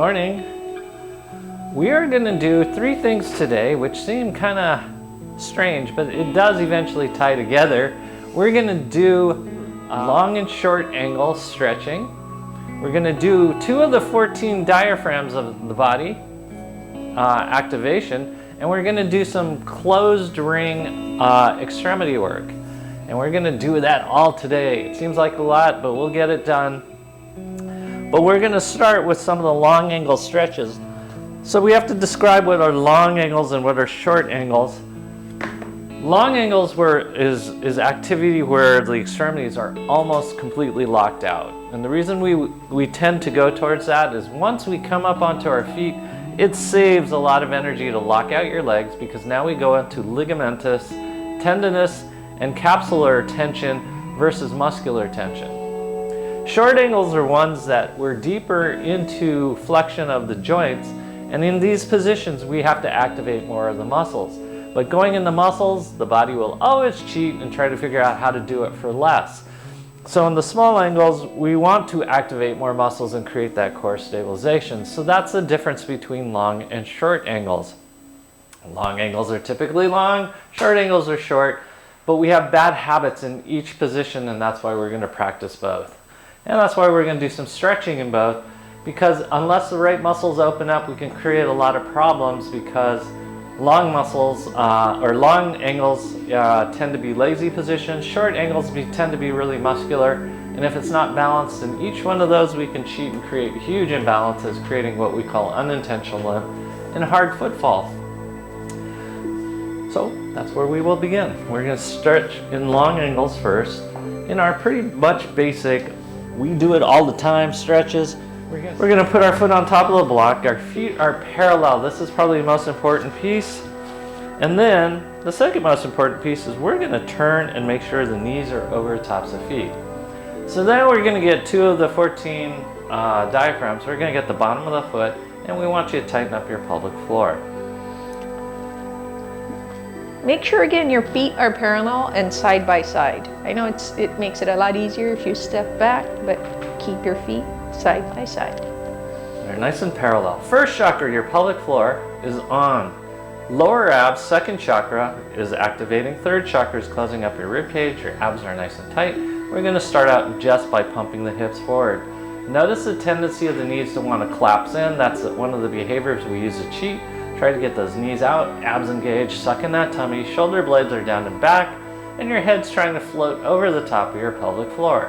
Morning. We are going to do 3 things today which seem kind of strange, but it does eventually tie together. We're going to do long and short angle stretching. We're going to do 2 of the 14 diaphragms of the body activation, and we're going to do some closed ring extremity work. And we're going to do that all today. It seems like a lot, but we'll get it done. But we're going to start with some of the long angle stretches. So we have to describe what are long angles and what are short angles. Long angles is activity where the extremities are almost completely locked out. And the reason we tend to go towards that is once we come up onto our feet, it saves a lot of energy to lock out your legs, because now we go into ligamentous, tendinous, and capsular tension versus muscular tension. Short angles are ones that we're deeper into flexion of the joints, and in these positions we have to activate more of the muscles. But going in the muscles, the body will always cheat and try to figure out how to do it for less. So in the small angles, we want to activate more muscles and create that core stabilization. So that's the difference between long and short angles. Long angles are typically long, short angles are short, but we have bad habits in each position, and that's why we're going to practice both. And that's why we're going to do some stretching in both, because unless the right muscles open up, we can create a lot of problems, because long muscles or long angles tend to be lazy positions. Short angles tend to be really muscular, and if it's not balanced in each one of those, we can cheat and create huge imbalances, creating what we call unintentional limp and hard footfall. So that's where we will begin. We're going to stretch in long angles first. In our pretty much basic, we do it all the time stretches. We're going to put our foot on top of the block. Our feet are parallel. This is probably the most important piece. And then the second most important piece is we're going to turn and make sure the knees are over the tops of feet. So then we're going to get 2 of the 14 diaphragms. We're going to get the bottom of the foot, and we want you to tighten up your pelvic floor. Make sure again your feet are parallel and side by side. I know it makes it a lot easier if you step back, but keep your feet side by side. They're nice and parallel. First chakra, your pelvic floor, is on. Lower abs, second chakra, is activating. Third chakra is closing up your rib cage. Your abs are nice and tight. We're going to start out just by pumping the hips forward. Notice the tendency of the knees to want to collapse in. That's one of the behaviors we use to cheat. Try to get those knees out, abs engaged, suck in that tummy, shoulder blades are down and back, and your head's trying to float over the top of your pelvic floor.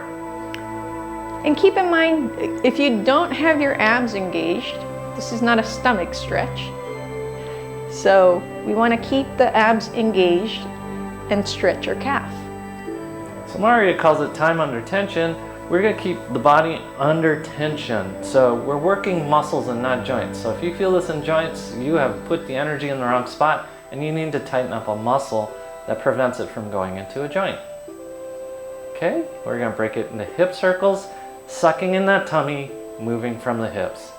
And keep in mind, if you don't have your abs engaged, this is not a stomach stretch. So we want to keep the abs engaged and stretch your calf. So Maria calls it time under tension. We're going to keep the body under tension. So we're working muscles and not joints. So if you feel this in joints, you have put the energy in the wrong spot, and you need to tighten up a muscle that prevents it from going into a joint. Okay, we're going to break it into hip circles, sucking in that tummy, moving from the hips.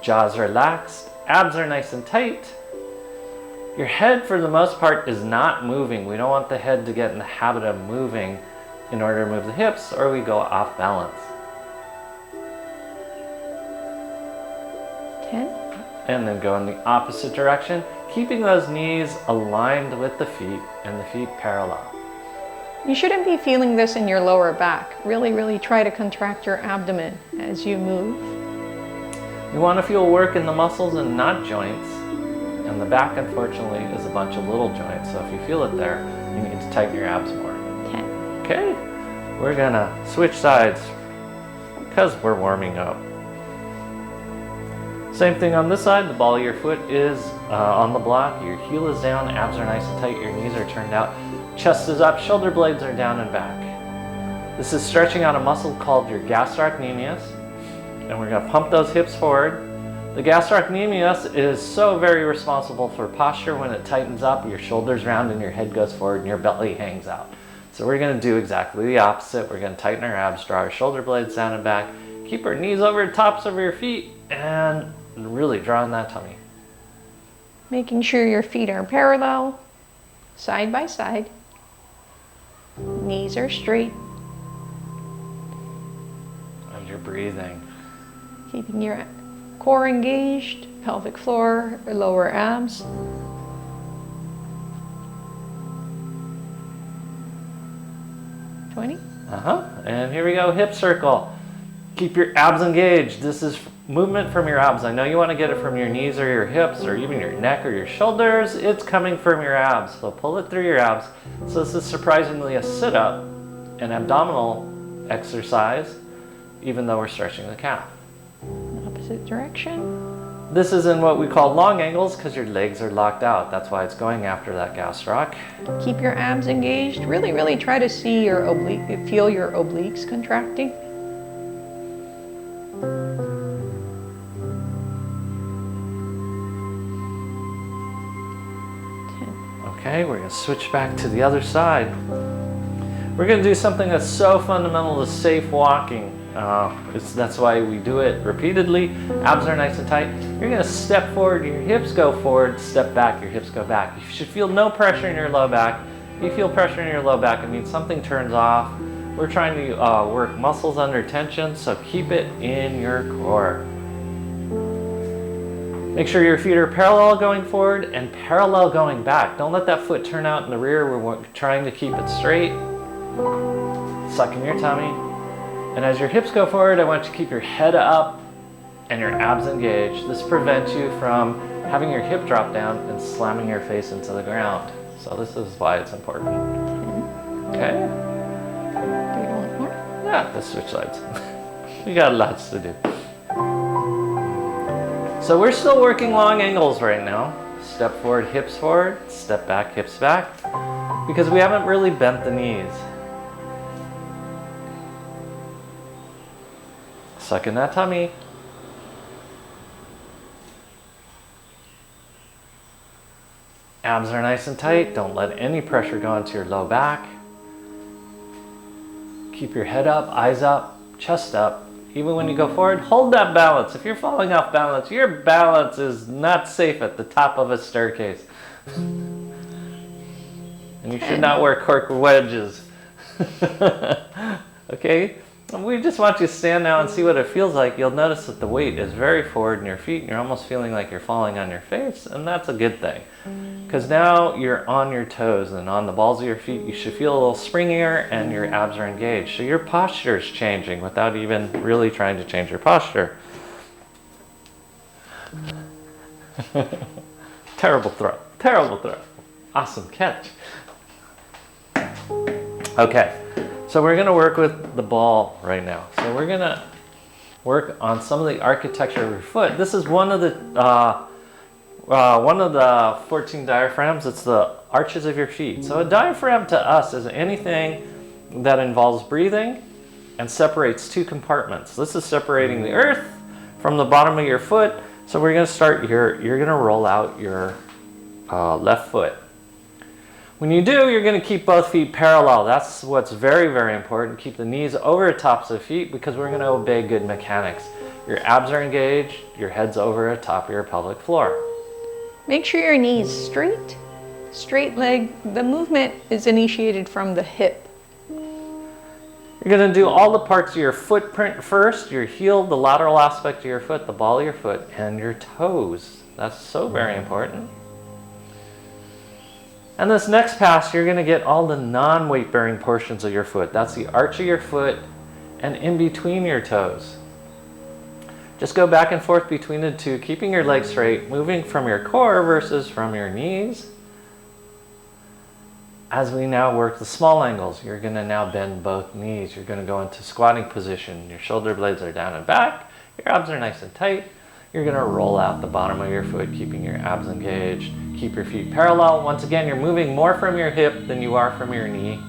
Jaws relaxed, abs are nice and tight. Your head, for the most part, is not moving. We don't want the head to get in the habit of moving in order to move the hips, or we go off balance. 10. And then go in the opposite direction, keeping those knees aligned with the feet and the feet parallel. You shouldn't be feeling this in your lower back. Really try to contract your abdomen as you move. You want to feel work in the muscles and not joints. And the back, unfortunately, is a bunch of little joints. So if you feel it there, you need to tighten your abs more. 10. Okay, we're gonna switch sides because we're warming up. Same thing on this side. The ball of your foot is on the block. Your heel is down, abs are nice and tight, your knees are turned out, chest is up, shoulder blades are down and back. This is stretching out a muscle called your gastrocnemius, and we're gonna pump those hips forward. The gastrocnemius is so very responsible for posture. When it tightens up, your shoulders round and your head goes forward and your belly hangs out. So we're going to do exactly the opposite. We're going to tighten our abs, draw our shoulder blades down and back, keep our knees over the tops of your feet, and really draw in that tummy. Making sure your feet are parallel, side by side. Knees are straight. And you're breathing. Keeping your core engaged, pelvic floor, lower abs. And here we go, hip circle. Keep your abs engaged. This is movement from your abs. I know you want to get it from your knees or your hips or even your neck or your shoulders. It's coming from your abs. So pull it through your abs. So this is surprisingly a sit-up, an abdominal exercise, even though we're stretching the calf. Opposite direction. This is in what we call long angles because your legs are locked out. That's why it's going after that gastroc. Keep your abs engaged. Really, really try to see your feel your obliques contracting. Okay, we're going to switch back to the other side. We're going to do something that's so fundamental to safe walking. That's why we do it repeatedly. Abs are nice and tight. You're going to step forward, your hips go forward, step back, your hips go back. You should feel no pressure in your low back. If you feel pressure in your low back, it means something turns off. We're trying to work muscles under tension, so keep it in your core. Make sure your feet are parallel going forward and parallel going back. Don't let that foot turn out in the rear. We're trying to keep it straight. Suck in your tummy. And as your hips go forward, I want you to keep your head up and your abs engaged. This prevents you from having your hip drop down and slamming your face into the ground. So this is why it's important. Okay? Do you want more? Yeah, let's switch sides. We got lots to do. So we're still working long angles right now. Step forward, hips forward, step back, hips back, because we haven't really bent the knees. Suck in that tummy. Abs are nice and tight. Don't let any pressure go into your low back. Keep your head up, eyes up, chest up. Even when you go forward, hold that balance. If you're falling off balance, your balance is not safe at the top of a staircase. And you should not wear cork wedges. Okay? We just want you to stand now and see what it feels like. You'll notice that the weight is very forward in your feet and you're almost feeling like you're falling on your face, and that's a good thing. Because now you're on your toes and on the balls of your feet. You should feel a little springier and your abs are engaged. So your posture is changing without even really trying to change your posture. Terrible throw. Terrible throw. Awesome catch. Okay. So we're going to work with the ball right now. So we're going to work on some of the architecture of your foot. This is one of the 14 diaphragms. It's the arches of your feet. So a diaphragm to us is anything that involves breathing and separates two compartments. This is separating the earth from the bottom of your foot. So we're going to start here. You're going to roll out your left foot. When you do, you're going to keep both feet parallel. That's what's very, very important. Keep the knees over the tops of the feet because we're going to obey good mechanics. Your abs are engaged, your head's over the top of your pelvic floor. Make sure your knees straight, straight leg. The movement is initiated from the hip. You're going to do all the parts of your footprint first, your heel, the lateral aspect of your foot, the ball of your foot, and your toes. That's so very important. And this next pass, you're going to get all the non-weight bearing portions of your foot. That's the arch of your foot and in between your toes. Just go back and forth between the two, keeping your legs straight, moving from your core versus from your knees. As we now work the small angles, you're going to now bend both knees. You're going to go into squatting position. Your shoulder blades are down and back. Your abs are nice and tight. You're going to roll out the bottom of your foot, keeping your abs engaged. Keep your feet parallel. Once again, you're moving more from your hip than you are from your knee.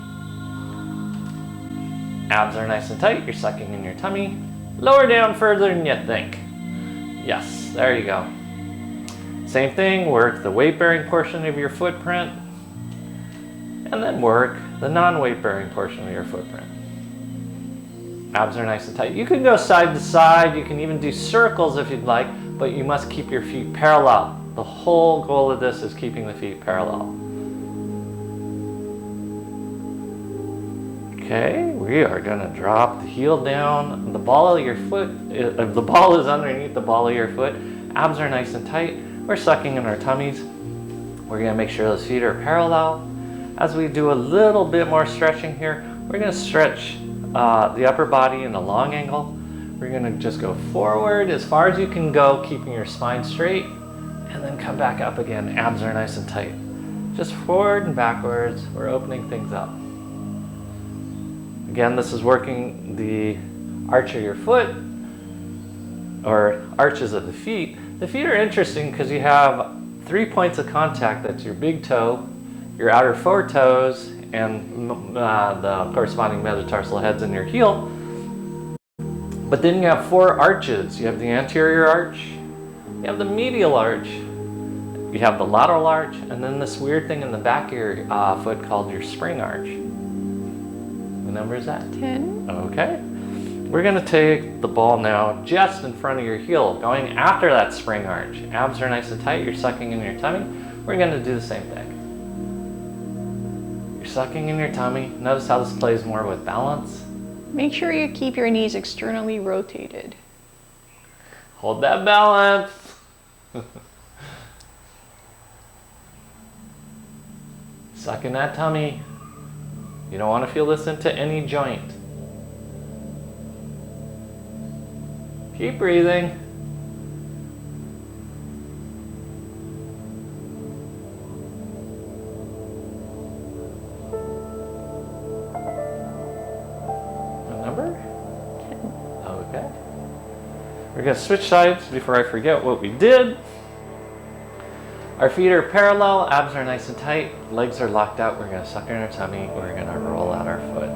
Abs are nice and tight. You're sucking in your tummy. Lower down further than you think. Yes, there you go. Same thing, work the weight-bearing portion of your footprint, and then work the non-weight-bearing portion of your footprint. Abs are nice and tight. You can go side to side. You can even do circles if you'd like, but you must keep your feet parallel. The whole goal of this is keeping the feet parallel. Okay, we're we are gonna drop the heel down. The ball of your foot, if the ball is underneath the ball of your foot, abs are nice and tight. We're sucking in our tummies. We're gonna make sure those feet are parallel. As we do a little bit more stretching here, we're gonna stretch the upper body in a long angle. We're gonna just go forward as far as you can go, keeping your spine straight, and then come back up again. Abs are nice and tight. Just forward and backwards. We're opening things up. Again, this is working the arch of your foot, or arches of the feet. The feet are interesting because you have 3 points of contact. That's your big toe, your outer 4 toes, and the corresponding metatarsal heads in your heel. But then you have 4 arches. You have the anterior arch, you have the medial arch, you have the lateral arch, and then this weird thing in the back of your foot called your spring arch. What number is that? 10. Okay. We're gonna take the ball now just in front of your heel, going after that spring arch. Abs are nice and tight, you're sucking in your tummy. We're gonna do the same thing. You're sucking in your tummy. Notice how this plays more with balance. Make sure you keep your knees externally rotated. Hold that balance. Suck in that tummy. You don't want to feel this into any joint. Keep breathing. What number? 10. Okay. We're going to switch sides before I forget what we did. Our feet are parallel, abs are nice and tight, legs are locked out. We're going to suck in our tummy, we're going to roll out our foot.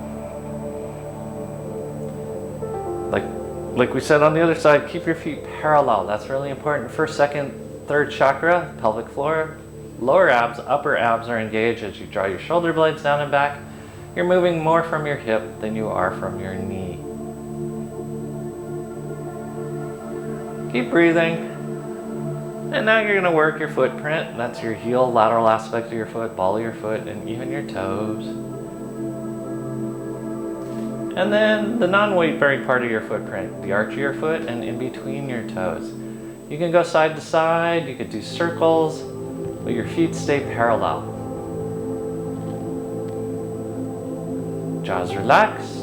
Like we said on the other side, keep your feet parallel. That's really important. First, second, third chakra, pelvic floor, lower abs, upper abs are engaged as you draw your shoulder blades down and back. You're moving more from your hip than you are from your knee. Keep breathing. And now you're going to work your footprint. That's your heel, lateral aspect of your foot, ball of your foot, and even your toes. And then the non-weight bearing part of your footprint, the arch of your foot and in between your toes. You can go side to side, you could do circles, but your feet stay parallel. Jaws relaxed.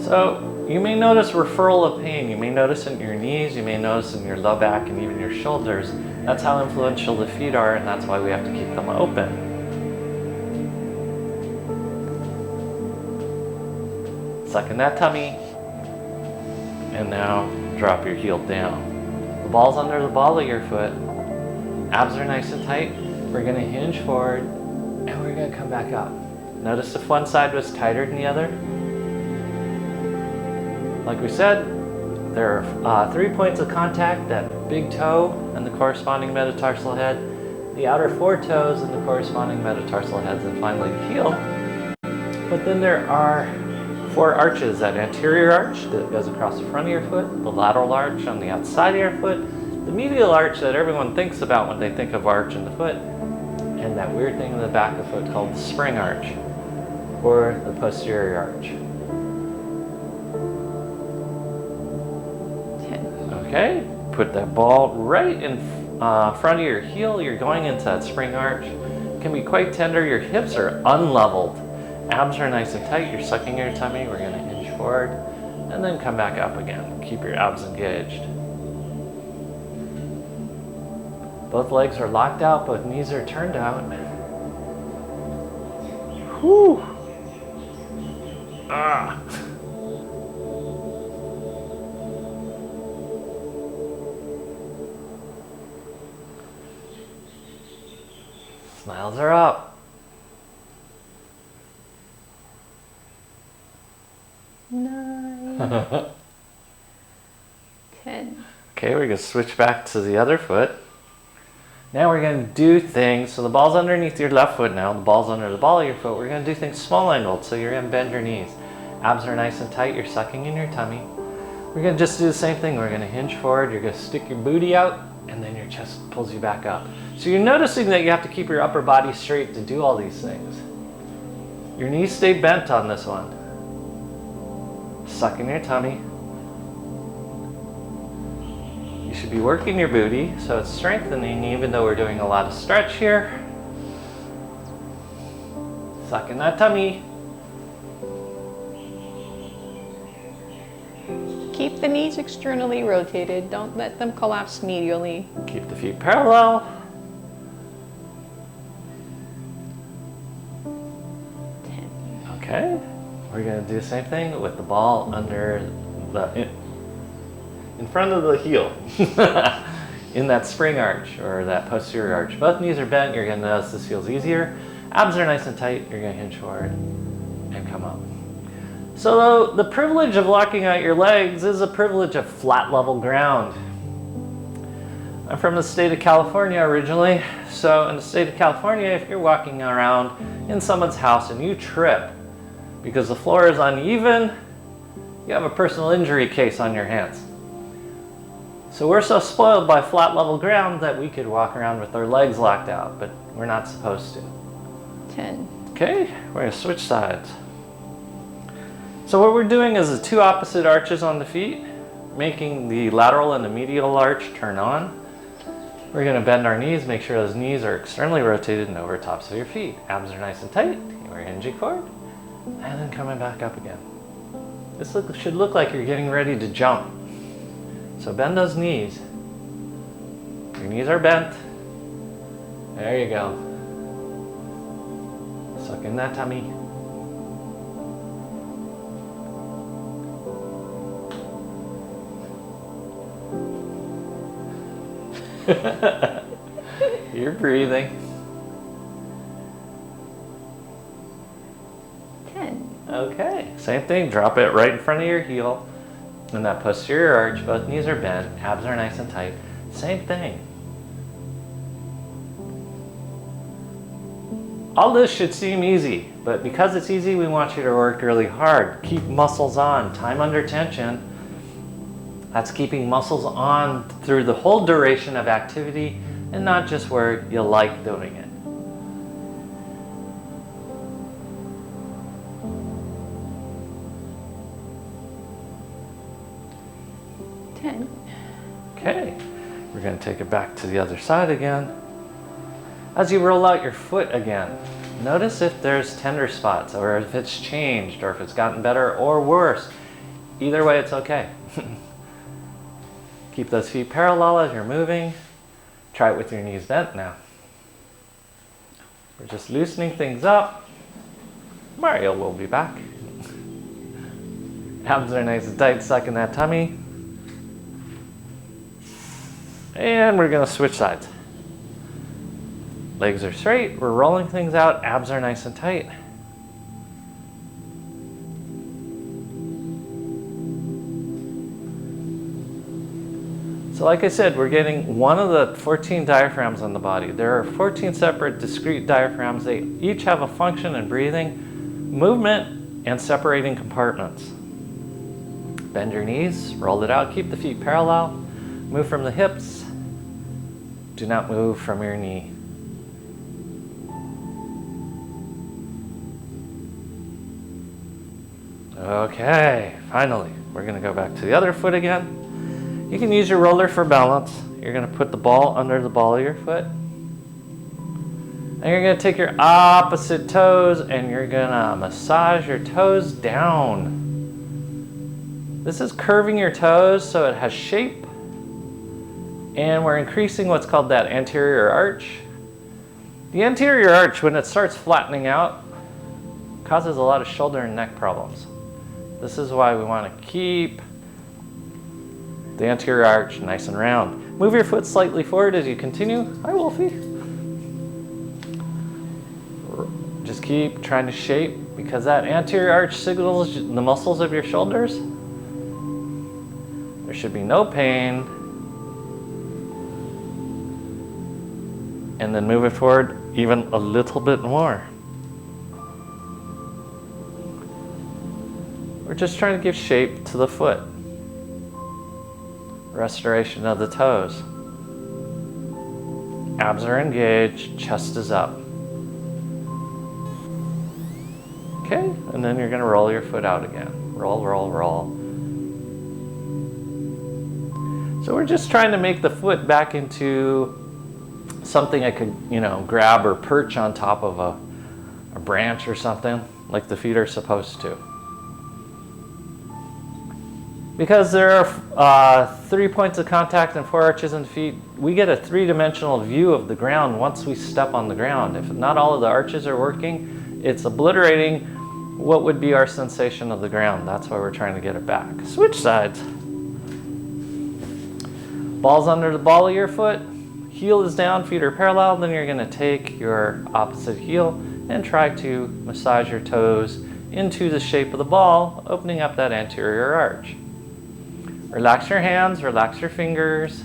So you may notice referral of pain. You may notice it in your knees, you may notice it in your low back and even your shoulders. That's how influential the feet are, and that's why we have to keep them open. Suck in that tummy. And now drop your heel down. The ball's under the ball of your foot. Abs are nice and tight. We're going to hinge forward and we're going to come back up. Notice if one side was tighter than the other. Like we said, there are 3 points of contact, that big toe and the corresponding metatarsal head, the outer 4 toes and the corresponding metatarsal heads, and finally the heel. But then there are 4 arches, that anterior arch that goes across the front of your foot, the lateral arch on the outside of your foot, the medial arch that everyone thinks about when they think of arch in the foot, and that weird thing in the back of the foot called the spring arch, or the posterior arch. Okay, put that ball right in front of your heel. You're going into that spring arch. It can be quite tender. Your hips are unleveled. Abs are nice and tight. You're sucking your tummy. We're going to hinge forward and then come back up again. Keep your abs engaged. Both legs are locked out. Both knees are turned out. Whew. Ah. Smiles are up. 9, 10. Okay, we're going to switch back to the other foot. Now we're going to do things, so the ball's underneath your left foot now, the ball's under the ball of your foot. We're going to do things small angled, so you're going to bend your knees. Abs are nice and tight, you're sucking in your tummy. We're going to just do the same thing. We're going to hinge forward, you're going to stick your booty out, and then your chest pulls you back up. So you're noticing that you have to keep your upper body straight to do all these things. Your knees stay bent on this one. Suck in your tummy. You should be working your booty, so it's strengthening even though we're doing a lot of stretch here. Suck in that tummy. Keep the knees externally rotated. Don't let them collapse medially. Keep the feet parallel. 10. Okay. We're going to do the same thing with the ball under the, in front of the heel. In that spring arch or that posterior arch. Both knees are bent. You're going to notice this feels easier. Abs are nice and tight. You're going to hinge forward and come up. So the privilege of locking out your legs is a privilege of flat level ground. I'm from the state of California originally. So in the state of California, if you're walking around in someone's house and you trip because the floor is uneven, you have a personal injury case on your hands. So we're so spoiled by flat level ground that we could walk around with our legs locked out, but we're not supposed to. 10. Okay, we're going to switch sides. So what we're doing is the two opposite arches on the feet, making the lateral and the medial arch turn on. We're going to bend our knees, make sure those knees are externally rotated and over tops of your feet. Abs are nice and tight. We're hinging forward and then coming back up again. This should look like you're getting ready to jump. So bend those knees. Your knees are bent. There you go. Suck in that tummy. You're breathing. 10. Okay, same thing. Drop it right in front of your heel. In that posterior arch, both knees are bent, abs are nice and tight. Same thing. All this should seem easy, but because it's easy, we want you to work really hard. Keep muscles on, time under tension. That's keeping muscles on through the whole duration of activity and not just where you like doing it. Okay, we're going to take it back to the other side again. As you roll out your foot again, notice if there's tender spots or if it's changed or if it's gotten better or worse. Either way, it's okay. Keep those feet parallel as you're moving. Try it with your knees bent now. We're just loosening things up. Mario will be back. Abs are nice and tight, suck in that tummy. And we're going to switch sides. Legs are straight, we're rolling things out, abs are nice and tight. So like I said, we're getting one of the 14 diaphragms on the body. There are 14 separate discrete diaphragms. They each have a function in breathing, movement, and separating compartments. Bend your knees, roll it out, keep the feet parallel, move from the hips. Do not move from your knee. Okay, finally, we're going to go back to the other foot again. You can use your roller for balance. You're going to put the ball under the ball of your foot. And you're going to take your opposite toes and you're going to massage your toes down. This is curving your toes so it has shape. And we're increasing what's called that anterior arch. The anterior arch, when it starts flattening out, causes a lot of shoulder and neck problems. This is why we want to keep the anterior arch nice and round. Move your foot slightly forward as you continue. Hi, Wolfie. Just keep trying to shape because that anterior arch signals the muscles of your shoulders. There should be no pain. And then move it forward even a little bit more. We're just trying to give shape to the foot. Restoration of the toes. Abs are engaged, chest is up. Okay, and then you're gonna roll your foot out again. Roll, roll, roll. So we're just trying to make the foot back into something I could, grab or perch on top of a branch or something, like the feet are supposed to. Because there are 3 points of contact and 4 arches in the feet, we get a 3-dimensional view of the ground once we step on the ground. If not all of the arches are working, it's obliterating what would be our sensation of the ground. That's why we're trying to get it back. Switch sides. Ball's under the ball of your foot, heel is down, feet are parallel, then you're gonna take your opposite heel and try to massage your toes into the shape of the ball, opening up that anterior arch. Relax your hands, relax your fingers.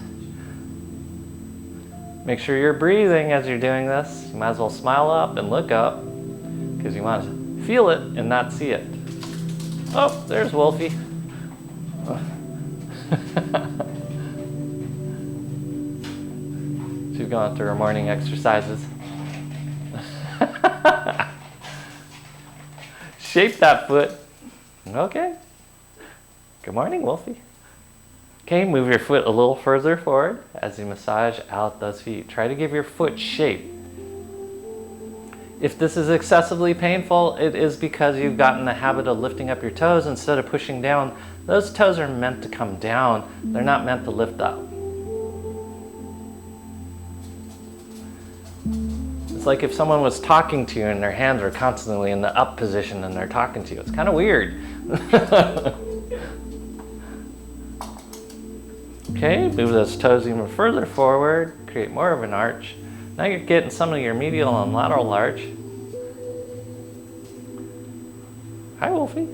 Make sure you're breathing as you're doing this. You might as well smile up and look up because you want to feel it and not see it. Oh, there's Wolfie. She's going through her morning exercises. Shape that foot. Okay. Good morning, Wolfie. Okay, move your foot a little further forward as you massage out those feet. Try to give your foot shape. If this is excessively painful, it is because you've gotten the habit of lifting up your toes instead of pushing down. Those toes are meant to come down. They're not meant to lift up. It's like if someone was talking to you and their hands are constantly in the up position and they're talking to you. It's kind of weird. Okay, move those toes even further forward, create more of an arch. Now you're getting some of your medial and lateral arch. Hi, Wolfie.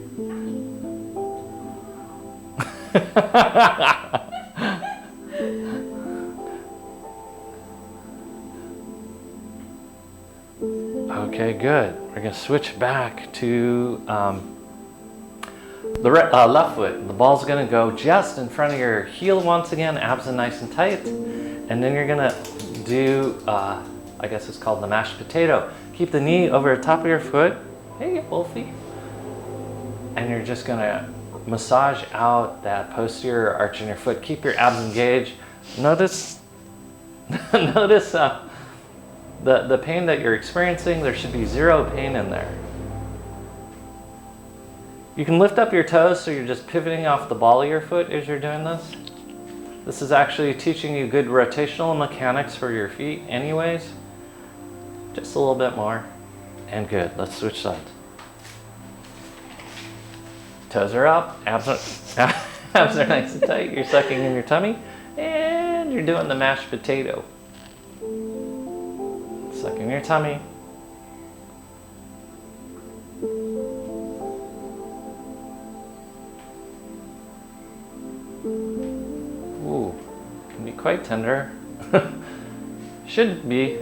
Okay, good. We're going to switch back to the left foot. The ball's going to go just in front of your heel once again, abs are nice and tight. And then you're going to do, I guess it's called the mashed potato. Keep the knee over the top of your foot. Hey, Wolfie. And you're just going to massage out that posterior arch in your foot. Keep your abs engaged. Notice the pain that you're experiencing. There should be zero pain in there. You can lift up your toes so you're just pivoting off the ball of your foot as you're doing this. This is actually teaching you good rotational mechanics for your feet anyways. Just a little bit more. And good. Let's switch sides. Toes are up. Abs are nice and tight. You're sucking in your tummy. And you're doing the mashed potato. Sucking your tummy. Ooh, can be quite tender. Shouldn't be.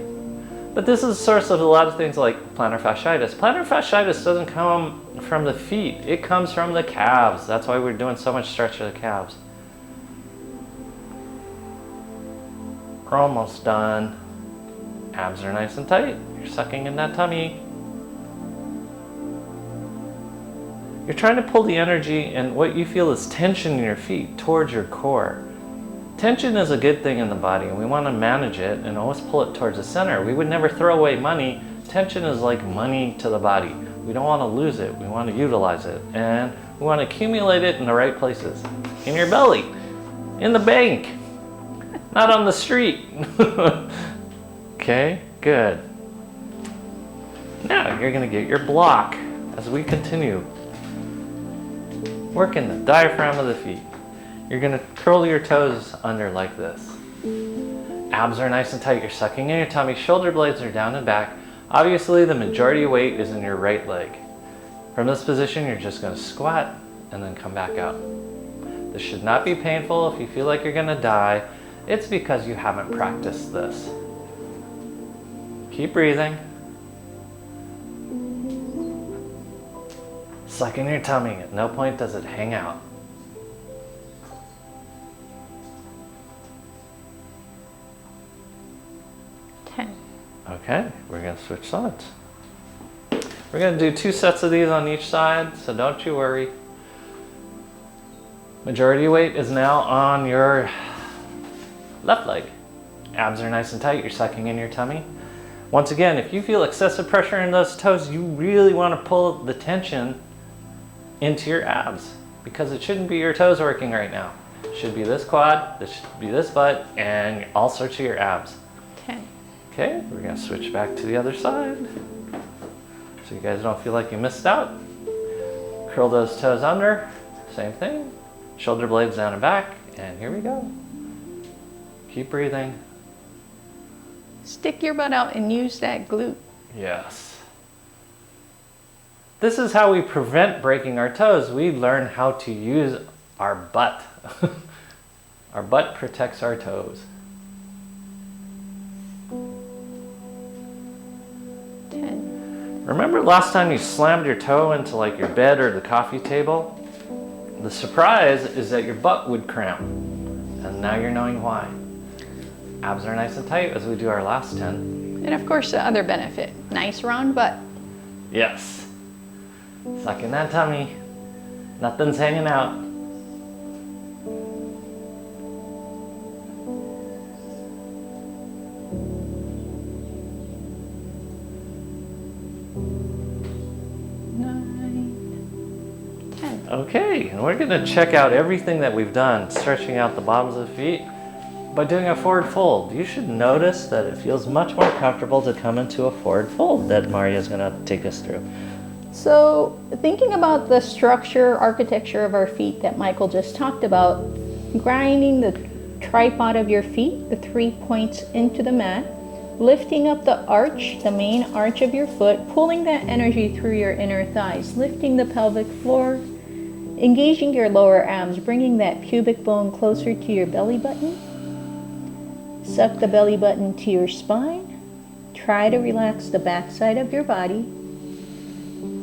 But this is a source of a lot of things like plantar fasciitis. Plantar fasciitis doesn't come from the feet. It comes from the calves. That's why we're doing so much stretch of the calves. We're almost done. Abs are nice and tight. You're sucking in that tummy. You're trying to pull the energy and what you feel is tension in your feet towards your core. Tension is a good thing in the body and we want to manage it and always pull it towards the center. We would never throw away money. Tension is like money to the body. We don't want to lose it. We want to utilize it and we want to accumulate it in the right places. In your belly, in the bank, not on the street. Okay, good. Now you're going to get your block as we continue. Working the diaphragm of the feet. You're going to curl your toes under like this. Abs are nice and tight. You're sucking in your tummy. Shoulder blades are down and back. Obviously, the majority of weight is in your right leg. From this position, you're just going to squat and then come back out. This should not be painful. If you feel like you're going to die, it's because you haven't practiced this. Keep breathing. Suck in your tummy. At no point does it hang out. Okay, we're gonna switch sides. We're gonna do 2 sets of these on each side, so don't you worry. Majority weight is now on your left leg. Abs are nice and tight, you're sucking in your tummy. Once again, if you feel excessive pressure in those toes, you really want to pull the tension into your abs because it shouldn't be your toes working right now. It should be this quad, this should be this butt, and all sorts of your abs. 10. Okay, we're gonna switch back to the other side so you guys don't feel like you missed out. Curl those toes under, same thing. Shoulder blades down and back, and here we go. Keep breathing. Stick your butt out and use that glute. Yes. This is how we prevent breaking our toes. We learn how to use our butt. Our butt protects our toes. 10. Remember last time you slammed your toe into like your bed or the coffee table? The surprise is that your butt would cramp. And now you're knowing why. Abs are nice and tight as we do our last 10. And of course, the other benefit, nice round butt. Yes. Suck in that tummy. Nothing's hanging out. Okay, and we're gonna check out everything that we've done, stretching out the bottoms of the feet by doing a forward fold. You should notice that it feels much more comfortable to come into a forward fold that Maria's gonna take us through. So thinking about the structure, architecture of our feet that Michael just talked about, grinding the tripod of your feet, the 3 points into the mat, lifting up the arch, the main arch of your foot, pulling that energy through your inner thighs, lifting the pelvic floor, engaging your lower abs, bringing that pubic bone closer to your belly button. Suck the belly button to your spine. Try to relax the back side of your body.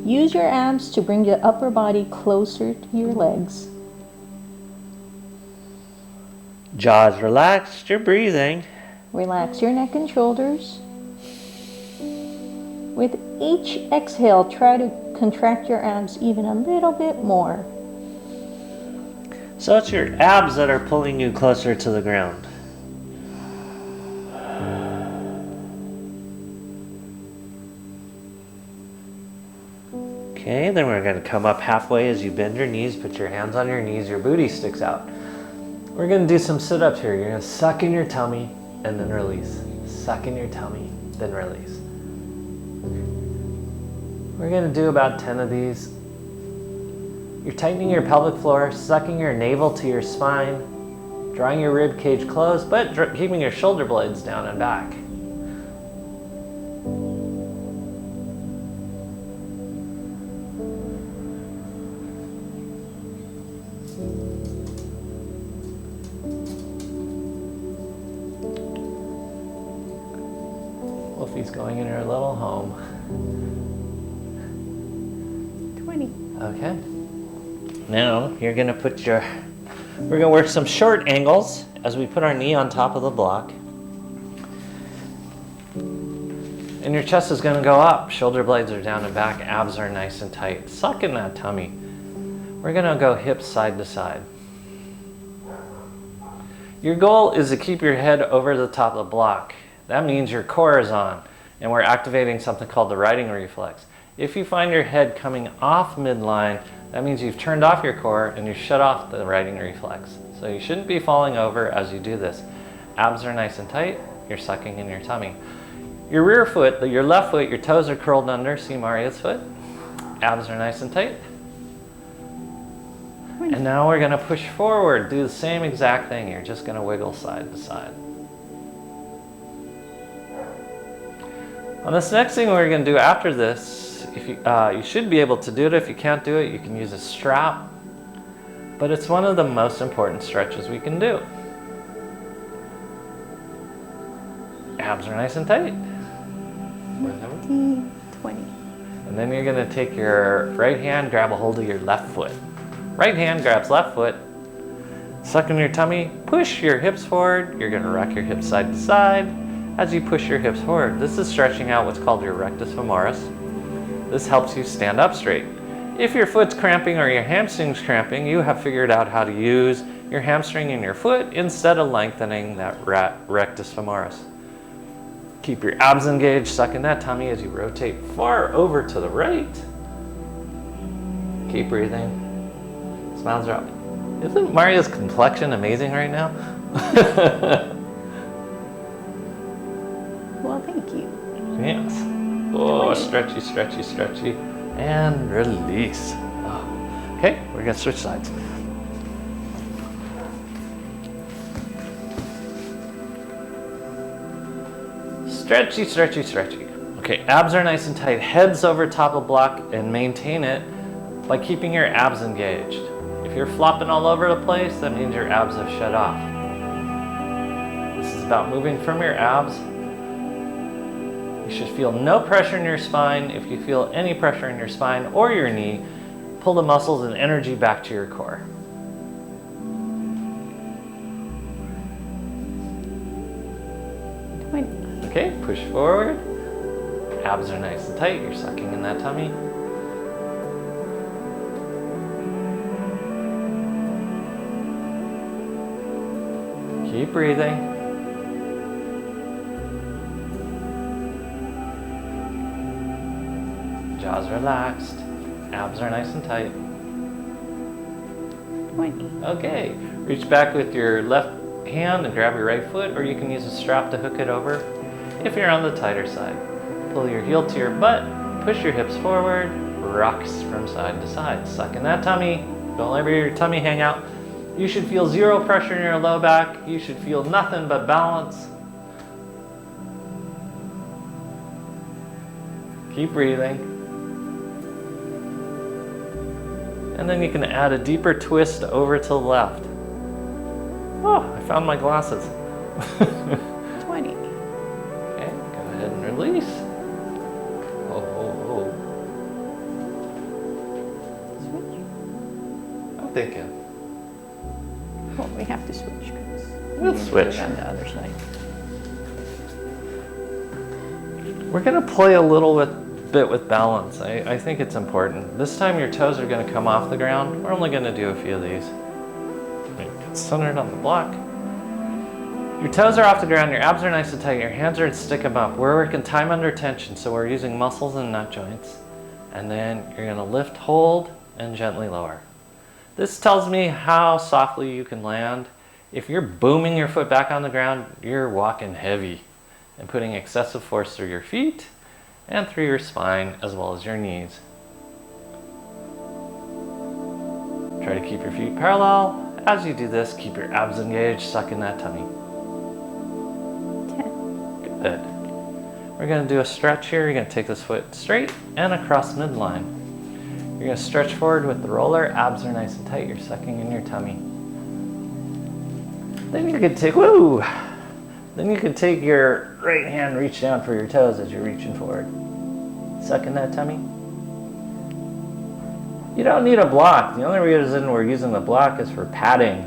Use your abs to bring the upper body closer to your legs. Jaws relaxed, you're breathing. Relax your neck and shoulders. With each exhale, try to contract your abs even a little bit more. So it's your abs that are pulling you closer to the ground. Okay, then we're going to come up halfway as you bend your knees, put your hands on your knees, your booty sticks out. We're going to do some sit-ups here. You're going to suck in your tummy and then release. Suck in your tummy, then release. We're going to do about 10 of these. You're tightening your pelvic floor, sucking your navel to your spine, drawing your rib cage closed, but keeping your shoulder blades down and back. Wolfie's going in her little home. 20. Okay. Now you're gonna we're gonna work some short angles as we put our knee on top of the block. And your chest is gonna go up, shoulder blades are down and back, abs are nice and tight. Suck in that tummy. We're gonna go hips side to side. Your goal is to keep your head over the top of the block. That means your core is on, and we're activating something called the riding reflex. If you find your head coming off midline, that means you've turned off your core and you shut off the riding reflex. So you shouldn't be falling over as you do this. Abs are nice and tight, you're sucking in your tummy. Your rear foot, your left foot, your toes are curled under, see Maria's foot. Abs are nice and tight. And now we're gonna push forward, do the same exact thing. You're just gonna wiggle side to side. On this next thing we're gonna do after this, if you should be able to do it. If you can't do it, you can use a strap. But it's one of the most important stretches we can do. Abs are nice and tight. 19, 20. And then you're gonna take your right hand, grab a hold of your left foot. Right hand grabs left foot, suck in your tummy, push your hips forward. You're gonna rock your hips side to side. as you push your hips forward. This is stretching out what's called your rectus femoris. This helps you stand up straight. If your foot's cramping or your hamstring's cramping, you have figured out how to use your hamstring and your foot instead of lengthening that rectus femoris. Keep your abs engaged, suck in that tummy as you rotate far over to the right. Keep breathing. Smiles drop. Isn't Mario's complexion amazing right now? Well, thank you. Yes. Oh, stretchy, stretchy, stretchy. And release. Oh. Okay, we're gonna switch sides. Stretchy, stretchy, stretchy. Okay, abs are nice and tight. Heads over top of block and maintain it by keeping your abs engaged. If you're flopping all over the place, that means your abs have shut off. This is about moving from your abs. You should feel no pressure in your spine. If you feel any pressure in your spine or your knee, pull the muscles and energy back to your core. Okay, push forward. Abs are nice and tight. You're sucking in that tummy. Keep breathing. Jaws relaxed. Abs are nice and tight. 20. Okay, reach back with your left hand and grab your right foot, or you can use a strap to hook it over if you're on the tighter side. Pull your heel to your butt, push your hips forward, rocks from side to side. Suck in that tummy. Don't let your tummy hang out. You should feel zero pressure in your low back. You should feel nothing but balance. Keep breathing. And then you can add a deeper twist over to the left. Oh, I found my glasses. 20. Okay, go ahead and release. Oh, oh, Switch. oh. I'm thinking. Well, we have to switch because We'll switch. on the other side. We're gonna play a little bit with balance. I think it's important. This time your toes are gonna come off the ground. We're only gonna do a few of these. Get centered on the block. Your toes are off the ground, your abs are nice and tight, your hands are stick them up. We're working time under tension, so we're using muscles and nut joints. And then you're gonna lift, hold, and gently lower. This tells me how softly you can land. If you're booming your foot back on the ground, you're walking heavy and putting excessive force through your feet and through your spine as well as your knees. Try to keep your feet parallel. As you do this, keep your abs engaged, suck in that tummy. 10. Good. We're going to do a stretch here. You're going to take this foot straight and across midline. You're going to stretch forward with the roller. Abs are nice and tight. You're sucking in your tummy. Then you can take, woo! Then you can take your right hand, reach down for your toes as you're reaching forward. Suck in that tummy. You don't need a block. The only reason we're using the block is for padding,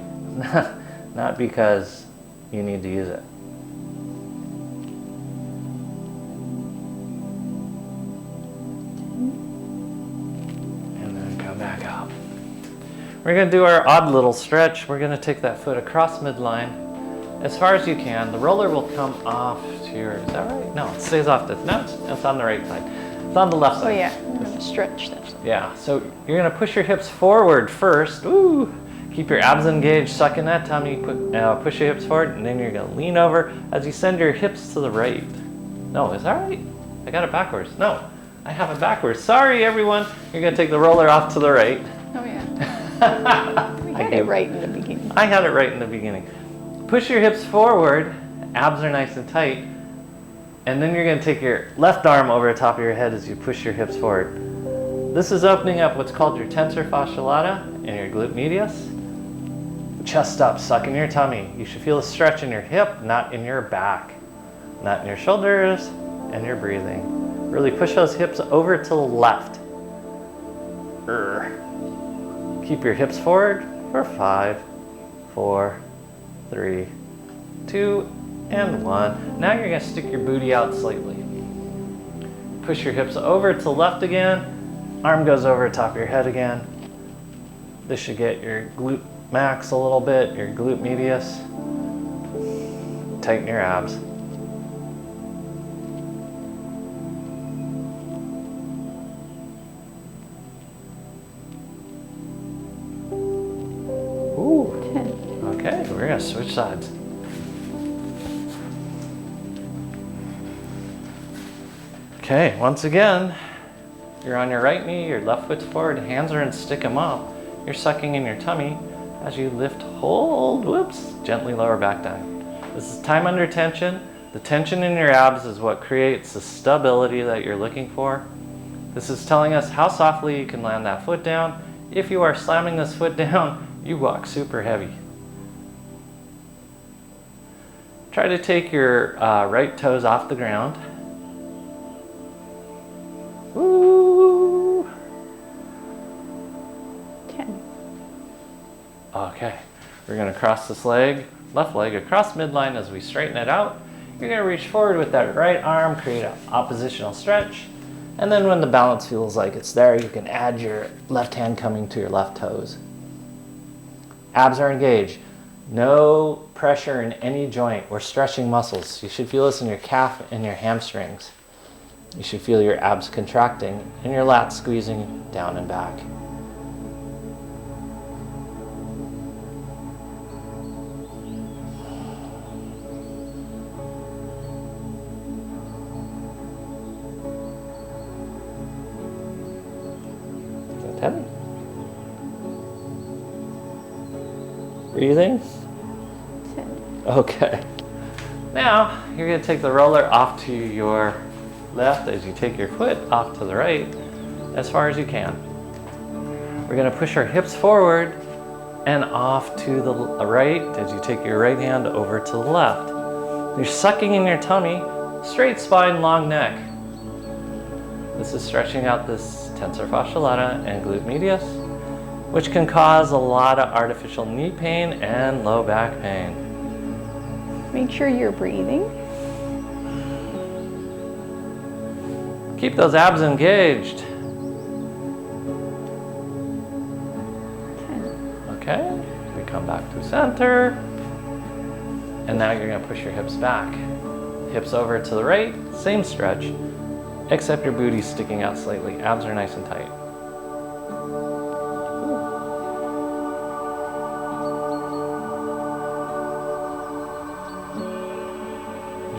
not because you need to use it. And then come back up. We're going to do our odd little stretch. We're going to take that foot across midline as far as you can. The roller will come off to your, is that right? No, it stays off the, no, it's on the right side. It's on the left side. Oh yeah, I'm going to stretch that. Yeah, so you're going to push your hips forward first. Ooh, keep your abs engaged, suck in that tummy, push your hips forward, and then you're going to lean over as you send your hips to the right. No, is that right? I got it backwards. No, I have it backwards. Sorry, everyone. You're going to take the roller off to the right. Oh yeah. We had it right in the beginning. I had it right in the beginning. Push your hips forward, abs are nice and tight, and then you're going to take your left arm over the top of your head as you push your hips forward. This is opening up what's called your tensor fasciolata and your glute medius. Chest up, suck in your tummy. You should feel a stretch in your hip, not in your back, not in your shoulders, and your breathing. Really push those hips over to the left. Keep your hips forward for 5, 4, 3, 2, and 1. Now you're gonna stick your booty out slightly. Push your hips over to the left again. Arm goes over top of your head again. This should get your glute max a little bit, your glute medius. Tighten your abs. Ooh. 10. Okay, we're gonna switch sides. Okay, once again, you're on your right knee, your left foot's forward, hands are in stick 'em up. You're sucking in your tummy as you lift, hold, whoops, gently lower back down. This is time under tension. The tension in your abs is what creates the stability that you're looking for. This is telling us how softly you can land that foot down. If you are slamming this foot down, you walk super heavy. Try to take your right toes off the ground. Woo! 10. Okay, we're gonna cross this leg, left leg across midline as we straighten it out. You're gonna reach forward with that right arm, create an oppositional stretch. And then when the balance feels like it's there, you can add your left hand coming to your left toes. Abs are engaged. No pressure in any joint. We're stretching muscles. You should feel this in your calf and your hamstrings. You should feel your abs contracting and your lats squeezing down and back. Is that heavy? Breathing? 10. Okay. Now, you're going to take the roller off to your left as you take your foot off to the right as far as you can. We're going to push our hips forward and off to the right as you take your right hand over to the left. You're sucking in your tummy, straight spine, long neck. This is stretching out this tensor fascia lata and glute medius, which can cause a lot of artificial knee pain and low back pain. Make sure you're breathing. Keep those abs engaged. 10. Okay, we come back to center. And now you're gonna push your hips back. Hips over to the right, same stretch, except your booty's sticking out slightly. Abs are nice and tight.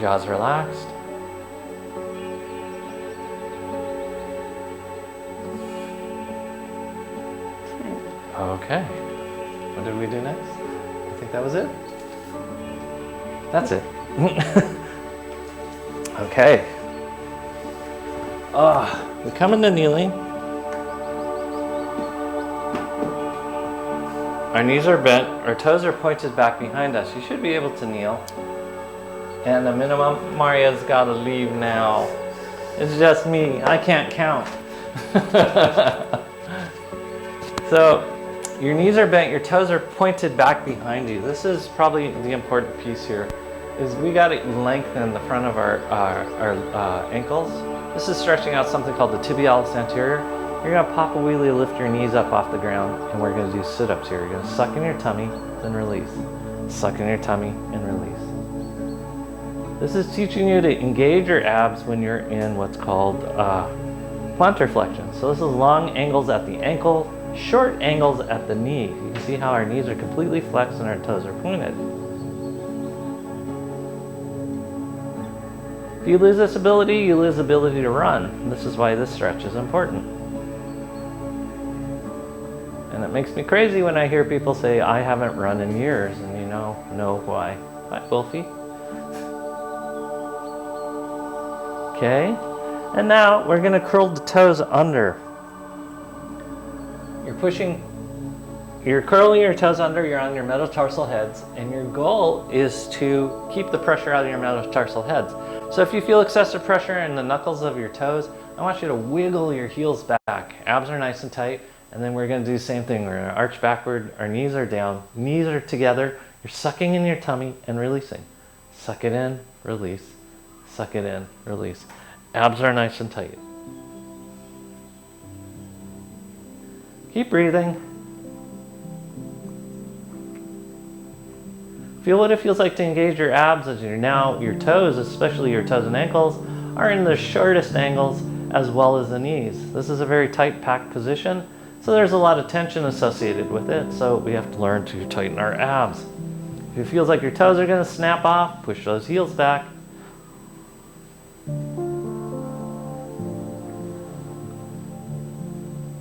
Jaws relaxed. Okay. What did we do next? I think that was it. That's it. Okay. We come into kneeling. Our knees are bent, our toes are pointed back behind us. You should be able to kneel. And the minimum, Maria's gotta leave now. It's just me, I can't count. So, your knees are bent, your toes are pointed back behind you. This is probably the important piece here, is we gotta lengthen the front of our ankles. This is stretching out something called the tibialis anterior. You're gonna pop a wheelie, lift your knees up off the ground, and we're gonna do sit-ups here. You're gonna suck in your tummy, then release. Suck in your tummy, and release. This is teaching you to engage your abs when you're in what's called plantar flexion. So this is long angles at the ankle, short angles at the knee. You can see how our knees are completely flexed and our toes are pointed. If you lose this ability, you lose the ability to run. This is why this stretch is important. And it makes me crazy when I hear people say, I haven't run in years, and you know why. Hi, Wolfie. Okay, and now we're gonna curl the toes under. You're curling your toes under, you're on your metatarsal heads, and your goal is to keep the pressure out of your metatarsal heads. So if you feel excessive pressure in the knuckles of your toes, I want you to wiggle your heels back. Abs are nice and tight, and then we're gonna do the same thing. We're gonna arch backward, our knees are down, knees are together, you're sucking in your tummy and releasing. Suck it in, release. Suck it in, release. Abs are nice and tight. Keep breathing. Feel what it feels like to engage your abs as your toes, especially your toes and ankles, are in the shortest angles as well as the knees. This is a very tight packed position, so there's a lot of tension associated with it, so we have to learn to tighten our abs. If it feels like your toes are going to snap off, push those heels back.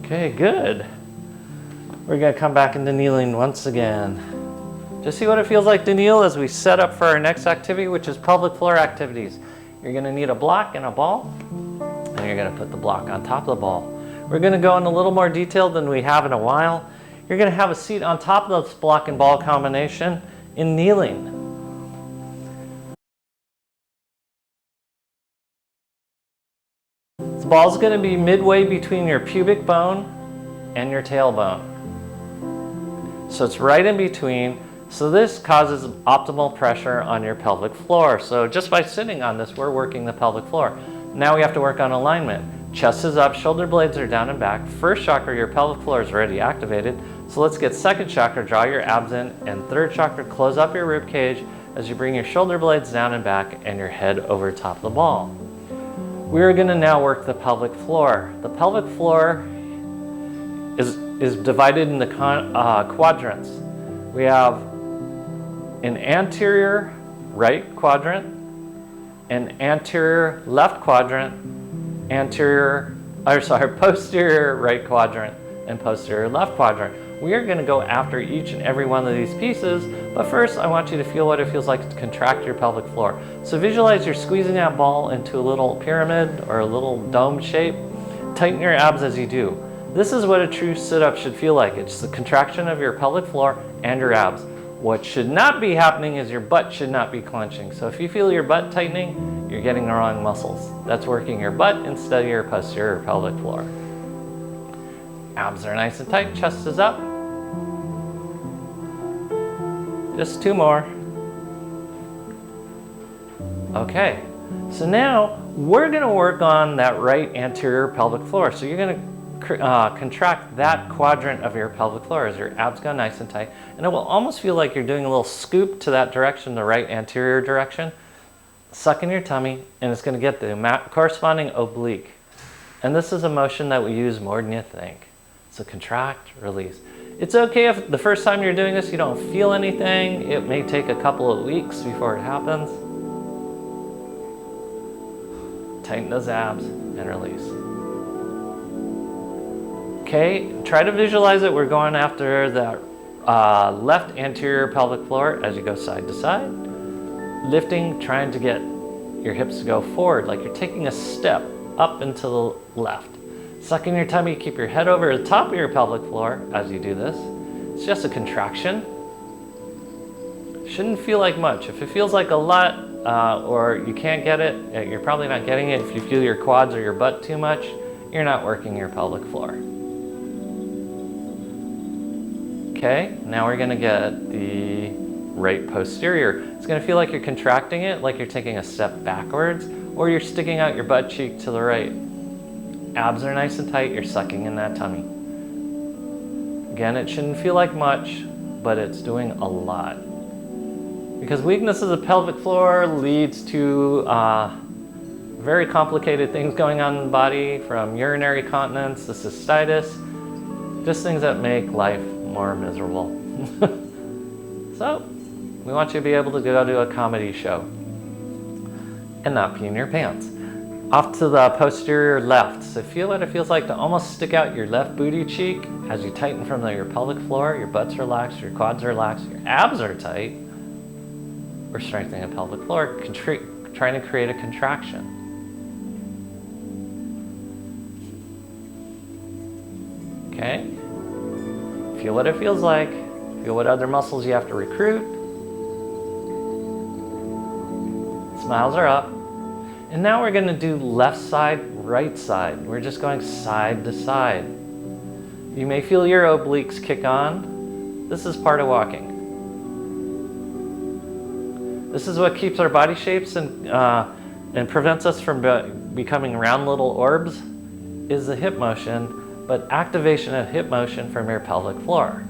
Okay, good. We're going to come back into kneeling once again. Just see what it feels like to kneel as we set up for our next activity, which is pelvic floor activities. You're going to need a block and a ball, and you're going to put the block on top of the ball. We're going to go in a little more detail than we have in a while. You're going to have a seat on top of this block and ball combination in kneeling. The ball's going to be midway between your pubic bone and your tailbone. So it's right in between. So this causes optimal pressure on your pelvic floor. So just by sitting on this, we're working the pelvic floor. Now we have to work on alignment. Chest is up, shoulder blades are down and back. First chakra, your pelvic floor is already activated. So let's get second chakra, draw your abs in, and third chakra, close up your rib cage as you bring your shoulder blades down and back and your head over top of the ball. We're going to now work the pelvic floor. The pelvic floor is divided into quadrants. We have an anterior right quadrant, an anterior left quadrant, posterior right quadrant, and posterior left quadrant. We are going to go after each and every one of these pieces, but first I want you to feel what it feels like to contract your pelvic floor. So visualize you're squeezing that ball into a little pyramid or a little dome shape. Tighten your abs as you do. This is what a true sit-up should feel like. It's the contraction of your pelvic floor and your abs. What should not be happening is your butt should not be clenching. So if you feel your butt tightening, you're getting the wrong muscles. That's working your butt instead of your posterior pelvic floor. Abs are nice and tight, chest is up. Just two more. Okay, so now we're gonna work on that right anterior pelvic floor. So you're gonna contract that quadrant of your pelvic floor as your abs go nice and tight. And it will almost feel like you're doing a little scoop to that direction, the right anterior direction. Suck in your tummy, and it's gonna get the corresponding oblique. And this is a motion that we use more than you think. So contract, release. It's okay if the first time you're doing this you don't feel anything. It may take a couple of weeks before it happens. Tighten those abs and release. Okay, try to visualize it. We're going after that left anterior pelvic floor as you go side to side. Lifting, trying to get your hips to go forward like you're taking a step up and to the left. Suck in your tummy, keep your head over the top of your pelvic floor as you do this. It's just a contraction. Shouldn't feel like much. If it feels like a lot or you can't get it, you're probably not getting it. If you feel your quads or your butt too much, you're not working your pelvic floor. Okay, now we're gonna get the right posterior. It's gonna feel like you're contracting it, like you're taking a step backwards, or you're sticking out your butt cheek to the right. Abs are nice and tight, you're sucking in that tummy. Again, it shouldn't feel like much, but it's doing a lot. Because weakness of the pelvic floor leads to very complicated things going on in the body, from urinary continence to cystitis, just things that make life more miserable. So, we want you to be able to go to a comedy show and not pee in your pants. Off to the posterior left. So feel what it feels like to almost stick out your left booty cheek as you tighten from your pelvic floor. Your butt's relaxed, your quads are relaxed, your abs are tight. We're strengthening the pelvic floor, trying to create a contraction. Okay? Feel what it feels like. Feel what other muscles you have to recruit. Smiles are up. And now we're going to do left side, right side. We're just going side to side. You may feel your obliques kick on. This is part of walking. This is what keeps our body shapes and prevents us from becoming round little orbs, is the hip motion, but activation of hip motion from your pelvic floor.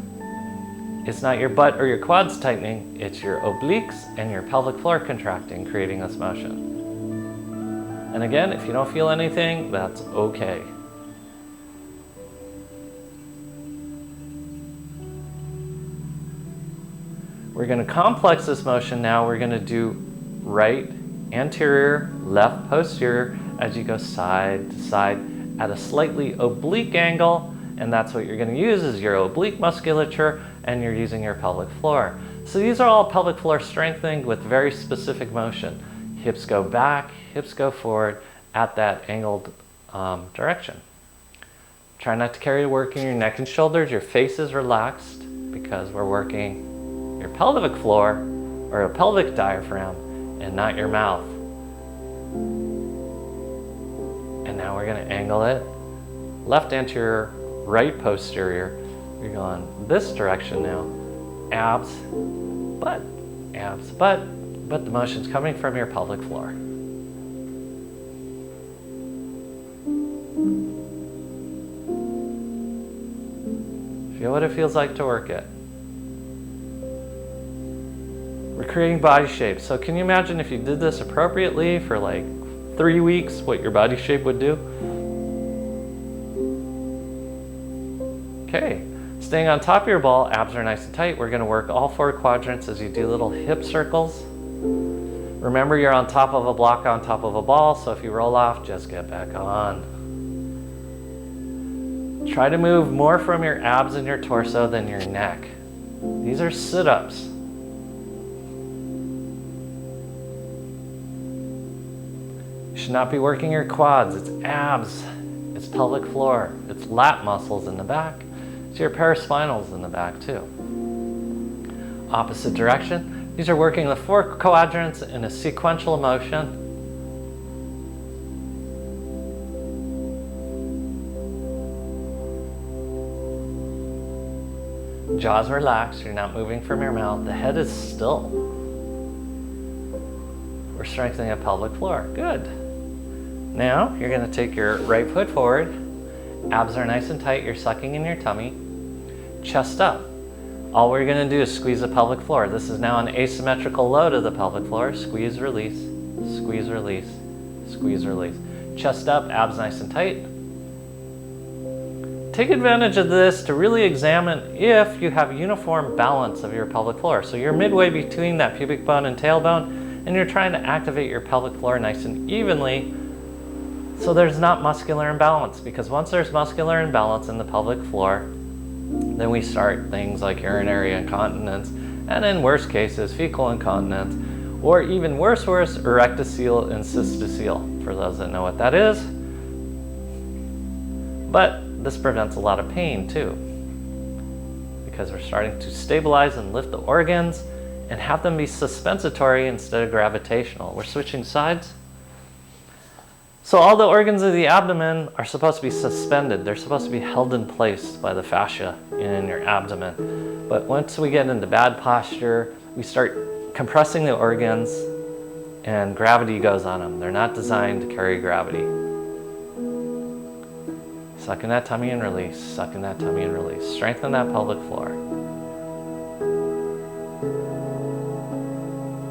It's not your butt or your quads tightening, it's your obliques and your pelvic floor contracting, creating this motion. And again, if you don't feel anything, that's okay. We're going to complex this motion now. We're going to do right anterior, left posterior as you go side to side at a slightly oblique angle, and that's what you're going to use is your oblique musculature, and you're using your pelvic floor. So these are all pelvic floor strengthening with very specific motion. Hips go back, hips go forward at that angled direction. Try not to carry the work in your neck and shoulders. Your face is relaxed because we're working your pelvic floor or a pelvic diaphragm and not your mouth. And now we're going to angle it. Left anterior, right posterior. We're going this direction now. Abs, butt, abs, butt. But the motion's coming from your pelvic floor. Feel what it feels like to work it. We're creating body shapes. So can you imagine if you did this appropriately for like 3 weeks, what your body shape would do? Okay, staying on top of your ball, abs are nice and tight. We're gonna work all 4 quadrants as you do little hip circles. Remember, you're on top of a block on top of a ball, so if you roll off, just get back on. Try to move more from your abs and your torso than your neck. These are sit-ups. You should not be working your quads. It's abs, it's pelvic floor, it's lat muscles in the back, it's your paraspinals in the back too. Opposite direction. These are working the 4 quadrants in a sequential motion. Jaws relaxed, you're not moving from your mouth. The head is still. We're strengthening a pelvic floor. Good. Now you're going to take your right foot forward. Abs are nice and tight. You're sucking in your tummy. Chest up. All we're going to do is squeeze the pelvic floor. This is now an asymmetrical load of the pelvic floor. Squeeze, release, squeeze, release, squeeze, release. Chest up, abs nice and tight. Take advantage of this to really examine if you have uniform balance of your pelvic floor. So you're midway between that pubic bone and tailbone, and you're trying to activate your pelvic floor nice and evenly so there's not muscular imbalance, because once there's muscular imbalance in the pelvic floor, then we start things like urinary incontinence, and in worst cases, fecal incontinence, or even worse, erectocele and cystocele, for those that know what that is. But this prevents a lot of pain too, because we're starting to stabilize and lift the organs and have them be suspensory instead of gravitational. We're switching sides. So all the organs of the abdomen are supposed to be suspended. They're supposed to be held in place by the fascia in your abdomen. But once we get into bad posture, we start compressing the organs and gravity goes on them. They're not designed to carry gravity. Suck in that tummy and release, suck in that tummy and release. Strengthen that pelvic floor.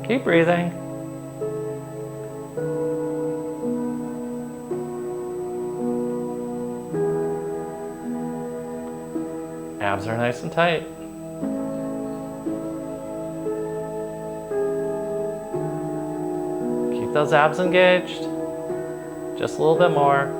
Keep breathing. Abs are nice and tight. Keep those abs engaged. Just a little bit more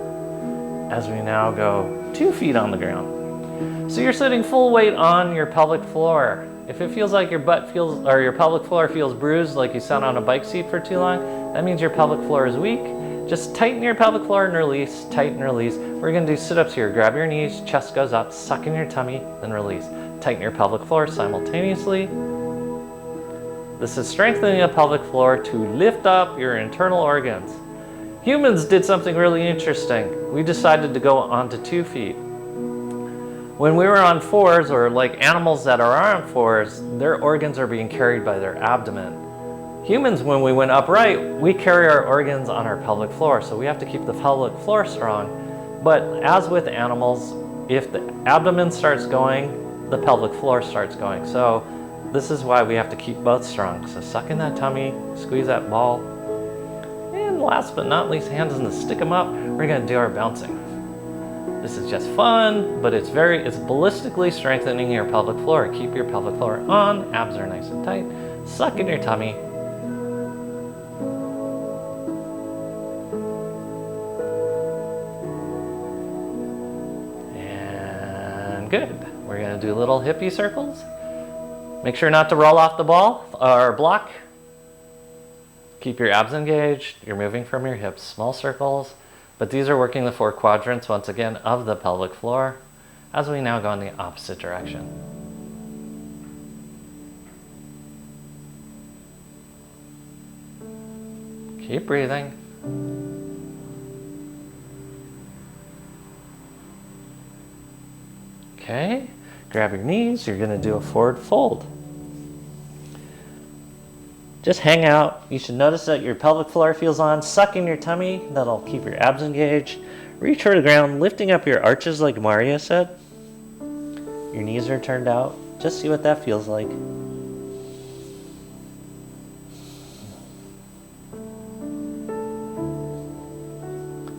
as we now go 2 feet on the ground. So you're sitting full weight on your pelvic floor. If it feels like your butt feels, or your pelvic floor feels bruised, like you sat on a bike seat for too long, that means your pelvic floor is weak. Just tighten your pelvic floor and release, tighten, release. We're gonna do sit-ups here. Grab your knees, chest goes up, suck in your tummy, then release. Tighten your pelvic floor simultaneously. This is strengthening the pelvic floor to lift up your internal organs. Humans did something really interesting. We decided to go onto 2 feet. When we were on 4s, or like animals that are on 4s, their organs are being carried by their abdomen. Humans, when we went upright, we carry our organs on our pelvic floor, so we have to keep the pelvic floor strong. But as with animals, if the abdomen starts going, the pelvic floor starts going. So this is why we have to keep both strong. So suck in that tummy, squeeze that ball. And last but not least, hands in the stick 'em up, we're gonna do our bouncing. This is just fun, but it's ballistically strengthening your pelvic floor. Keep your pelvic floor on, abs are nice and tight. Suck in your tummy. And good. We're gonna do little hippie circles. Make sure not to roll off the ball or block. Keep your abs engaged. You're moving from your hips, small circles. But these are working the 4 quadrants, once again, of the pelvic floor, as we now go in the opposite direction. Keep breathing. Okay, grab your knees. You're gonna do a forward fold. Just hang out. You should notice that your pelvic floor feels on. Suck in your tummy. That'll keep your abs engaged. Reach for the ground, lifting up your arches like Maria said. Your knees are turned out. Just see what that feels like.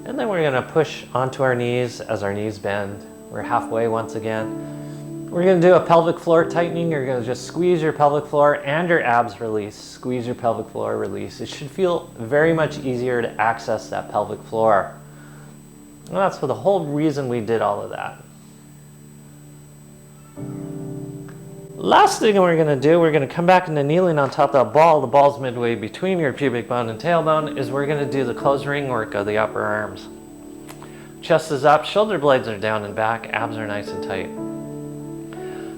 And then we're gonna push onto our knees as our knees bend. We're halfway once again. We're gonna do a pelvic floor tightening. You're gonna just squeeze your pelvic floor and your abs release. Squeeze your pelvic floor, release. It should feel very much easier to access that pelvic floor. And that's for the whole reason we did all of that. Last thing we're gonna do, we're gonna come back into kneeling on top of that ball. The ball's midway between your pubic bone and tailbone, is we're gonna do the closed ring work of the upper arms. Chest is up, shoulder blades are down and back, abs are nice and tight.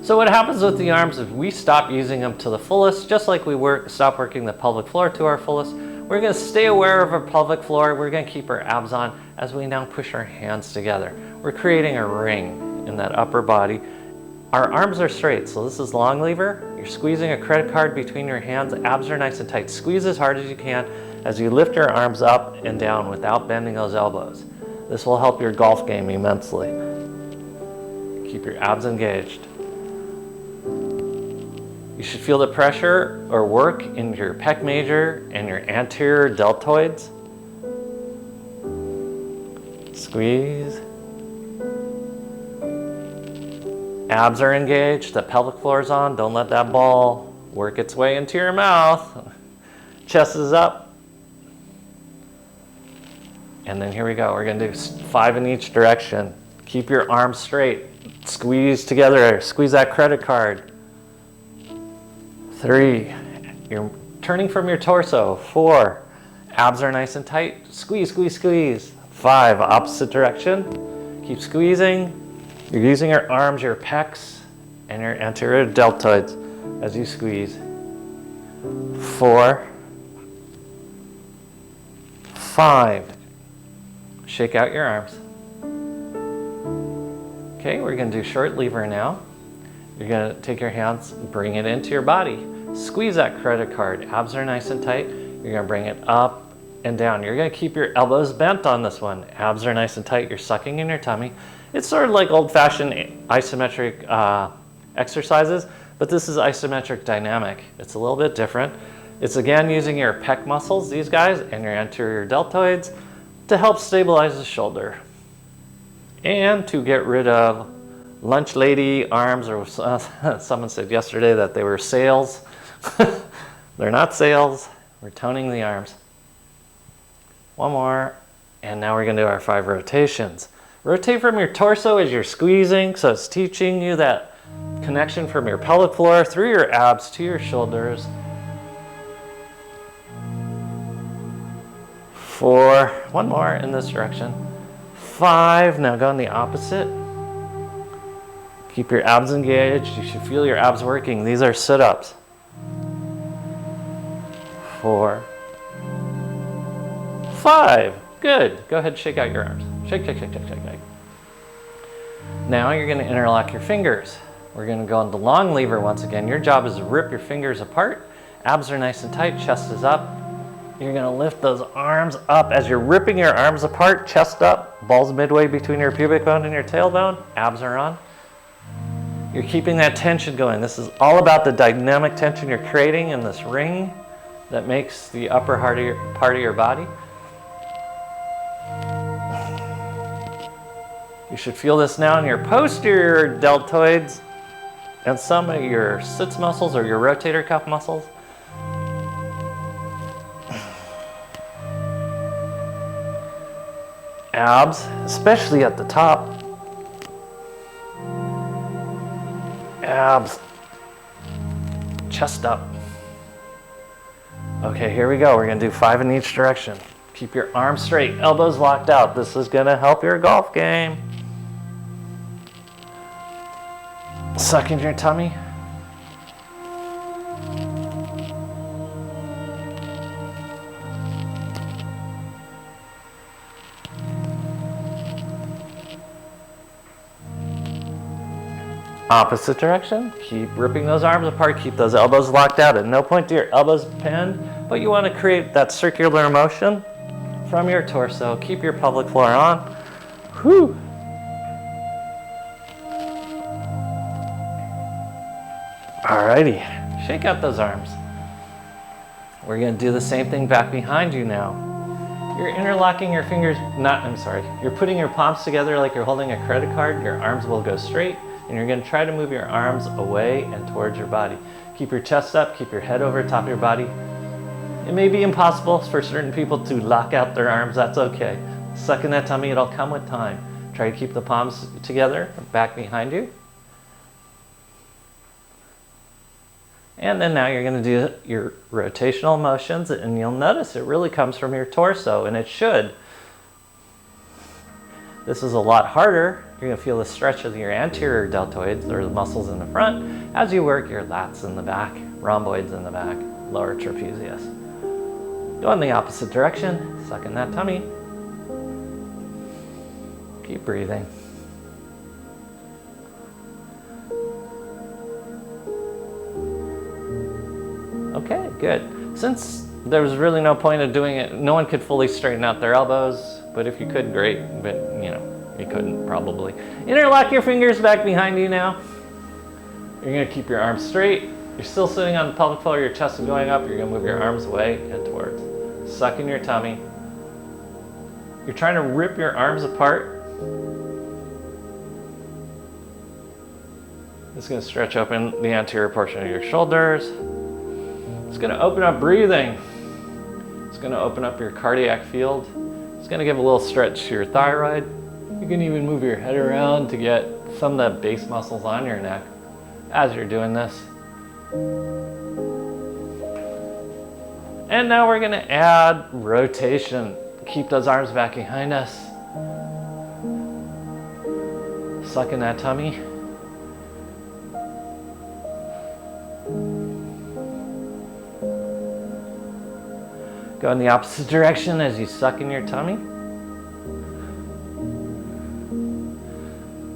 So what happens with the arms is we stop using them to the fullest, just like we stop working the pelvic floor to our fullest. We're gonna stay aware of our pelvic floor. We're gonna keep our abs on as we now push our hands together. We're creating a ring in that upper body. Our arms are straight, so this is long lever. You're squeezing a credit card between your hands. Abs are nice and tight. Squeeze as hard as you can as you lift your arms up and down without bending those elbows. This will help your golf game immensely. Keep your abs engaged. You should feel the pressure or work in your pec major and your anterior deltoids. Squeeze. Abs are engaged, the pelvic floor is on. Don't let that ball work its way into your mouth. Chest is up. And then here we go. We're gonna do 5 in each direction. Keep your arms straight. Squeeze together, squeeze that credit card. 3, you're turning from your torso. 4, abs are nice and tight. Squeeze, squeeze, squeeze. 5, opposite direction. Keep squeezing. You're using your arms, your pecs, and your anterior deltoids as you squeeze. 4, 5, shake out your arms. Okay, we're gonna do short lever now. You're gonna take your hands, bring it into your body. Squeeze that credit card. Abs are nice and tight. You're gonna bring it up and down. You're gonna keep your elbows bent on this one. Abs are nice and tight. You're sucking in your tummy. It's sort of like old-fashioned isometric exercises, but this is isometric dynamic. It's a little bit different. It's again using your pec muscles, these guys, and your anterior deltoids to help stabilize the shoulder and to get rid of lunch lady arms, or someone said yesterday that they were sails. They're not sails. We're toning the arms. One more, and now we're gonna do our 5 rotations. Rotate from your torso as you're squeezing, so it's teaching you that connection from your pelvic floor through your abs to your shoulders. 4, one more in this direction. 5, now go in the opposite. Keep your abs engaged. You should feel your abs working. These are sit-ups. 4, 5, good. Go ahead, shake out your arms. Shake, shake, shake, shake, shake, shake. Now you're gonna interlock your fingers. We're gonna go into long lever once again. Your job is to rip your fingers apart Abs are nice and tight, chest is up. You're gonna lift those arms up as you're ripping your arms apart, chest up, balls midway between your pubic bone and your tailbone, abs are on. You're keeping that tension going. This is all about the dynamic tension you're creating in this ring that makes the upper part of your body. You should feel this now in your posterior deltoids and some of your sits muscles or your rotator cuff muscles. Abs, especially at the top. Abs. Chest up. Okay, here we go. We're gonna do 5 in each direction. Keep your arms straight, elbows locked out. This is gonna help your golf game. Suck in your tummy. Opposite direction. Keep ripping those arms apart. Keep those elbows locked out. At no point do your elbows bend, but you want to create that circular motion from your torso. Keep your pelvic floor on. Whew. Alrighty, shake out those arms. We're gonna do the same thing back behind you now. You're interlocking your fingers, you're putting your palms together like you're holding a credit card. Your arms will go straight, and you're gonna try to move your arms away and towards your body. Keep your chest up, keep your head over top of your body. It may be impossible for certain people to lock out their arms, that's okay. Suck in that tummy, it'll come with time. Try to keep the palms together, back behind you. And then now you're going to do your rotational motions, and you'll notice it really comes from your torso, and it should. This is a lot harder. You're going to feel the stretch of your anterior deltoids, or the muscles in the front, as you work your lats in the back, rhomboids in the back, lower trapezius. Go in the opposite direction, suck in that tummy. Keep breathing. Okay, good. Since there was really no point of doing it, no one could fully straighten out their elbows, but if you could, great, but you couldn't probably. Interlock your fingers back behind you now. You're gonna keep your arms straight. You're still sitting on the pelvic floor, your chest is going up, you're gonna move your arms away and towards. Suck in your tummy. You're trying to rip your arms apart. It's gonna stretch open the anterior portion of your shoulders. It's going to open up breathing. It's going to open up your cardiac field. It's going to give a little stretch to your thyroid. You can even move your head around to get some of the base muscles on your neck as you're doing this. And now we're going to add rotation. Keep those arms back behind us. Suck in that tummy. Go in the opposite direction as you suck in your tummy.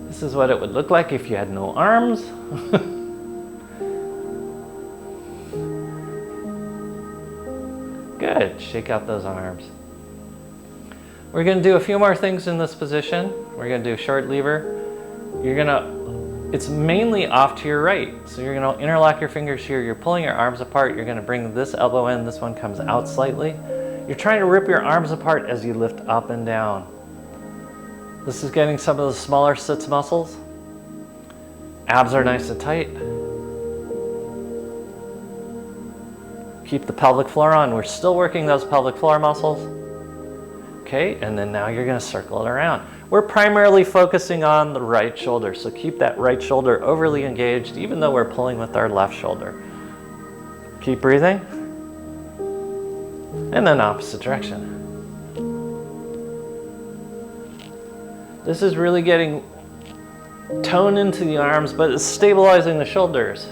This is what it would look like if you had no arms. Good, shake out those arms. We're gonna do a few more things in this position. We're gonna do short lever. It's mainly off to your right. So you're gonna interlock your fingers here. You're pulling your arms apart. You're gonna bring this elbow in. This one comes out slightly. You're trying to rip your arms apart as you lift up and down. This is getting some of the smaller sits muscles. Abs are nice and tight. Keep the pelvic floor on. We're still working those pelvic floor muscles. Okay, and then now you're gonna circle it around. We're primarily focusing on the right shoulder, so keep that right shoulder overly engaged, even though we're pulling with our left shoulder. Keep breathing. And then opposite direction. This is really getting tone into the arms, but it's stabilizing the shoulders.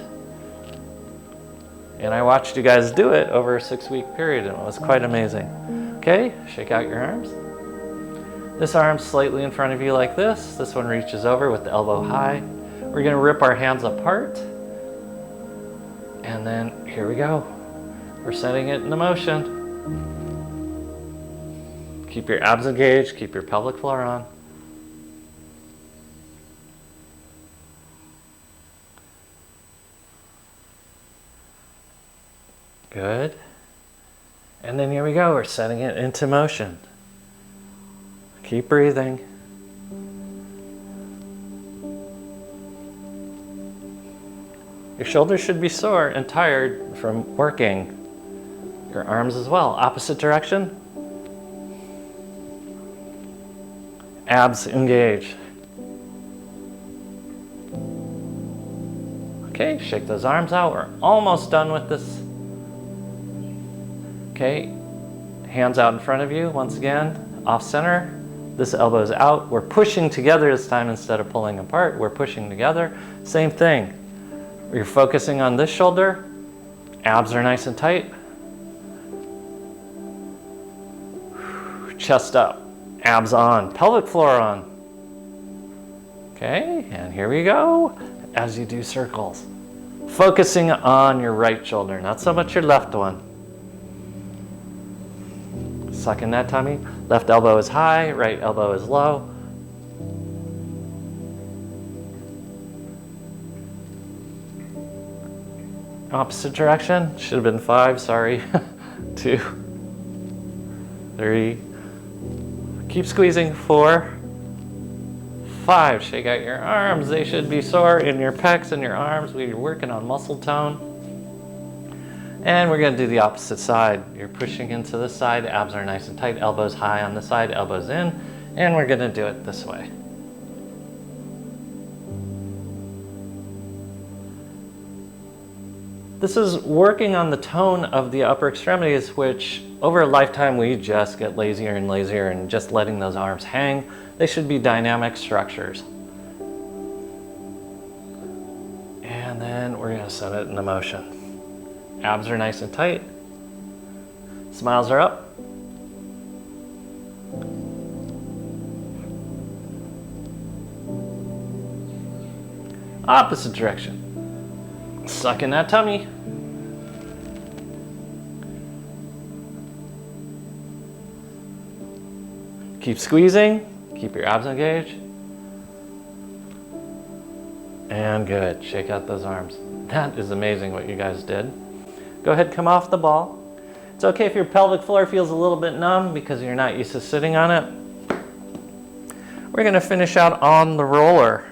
And I watched you guys do it over a 6-week period, and it was quite amazing. Okay, shake out your arms. This arm's slightly in front of you like this. This one reaches over with the elbow high. We're gonna rip our hands apart. And then here we go. We're setting it into motion. Keep your abs engaged, keep your pelvic floor on. Good. And then here we go, we're setting it into motion. Keep breathing. Your shoulders should be sore and tired from working. Your arms as well. Opposite direction. Abs engage. Okay, shake those arms out. We're almost done with this. Okay, hands out in front of you. Once again, off center. This elbow's out. We're pushing together this time instead of pulling apart. We're pushing together. Same thing. You're focusing on this shoulder. Abs are nice and tight. Chest up. Abs on. Pelvic floor on. Okay, and here we go as you do circles. Focusing on your right shoulder, not so much your left one. Suck in that tummy. Left elbow is high, right elbow is low. Opposite direction. Should have been 5, sorry. 2, 3. Keep squeezing. 4, 5. Shake out your arms. They should be sore in your pecs and your arms. We're working on muscle tone. And we're going to do the opposite side. You're pushing into this side. Abs are nice and tight. Elbows high on this side. Elbows in. And we're going to do it this way. This is working on the tone of the upper extremities, which over a lifetime we just get lazier and lazier and just letting those arms hang. They should be dynamic structures. And then we're going to set it into motion. Abs are nice and tight. Smiles are up. Opposite direction. Suck in that tummy. Keep squeezing. Keep your abs engaged. And good. Shake out those arms. That is amazing what you guys did. Go ahead, come off the ball. It's okay if your pelvic floor feels a little bit numb because you're not used to sitting on it. We're going to finish out on the roller.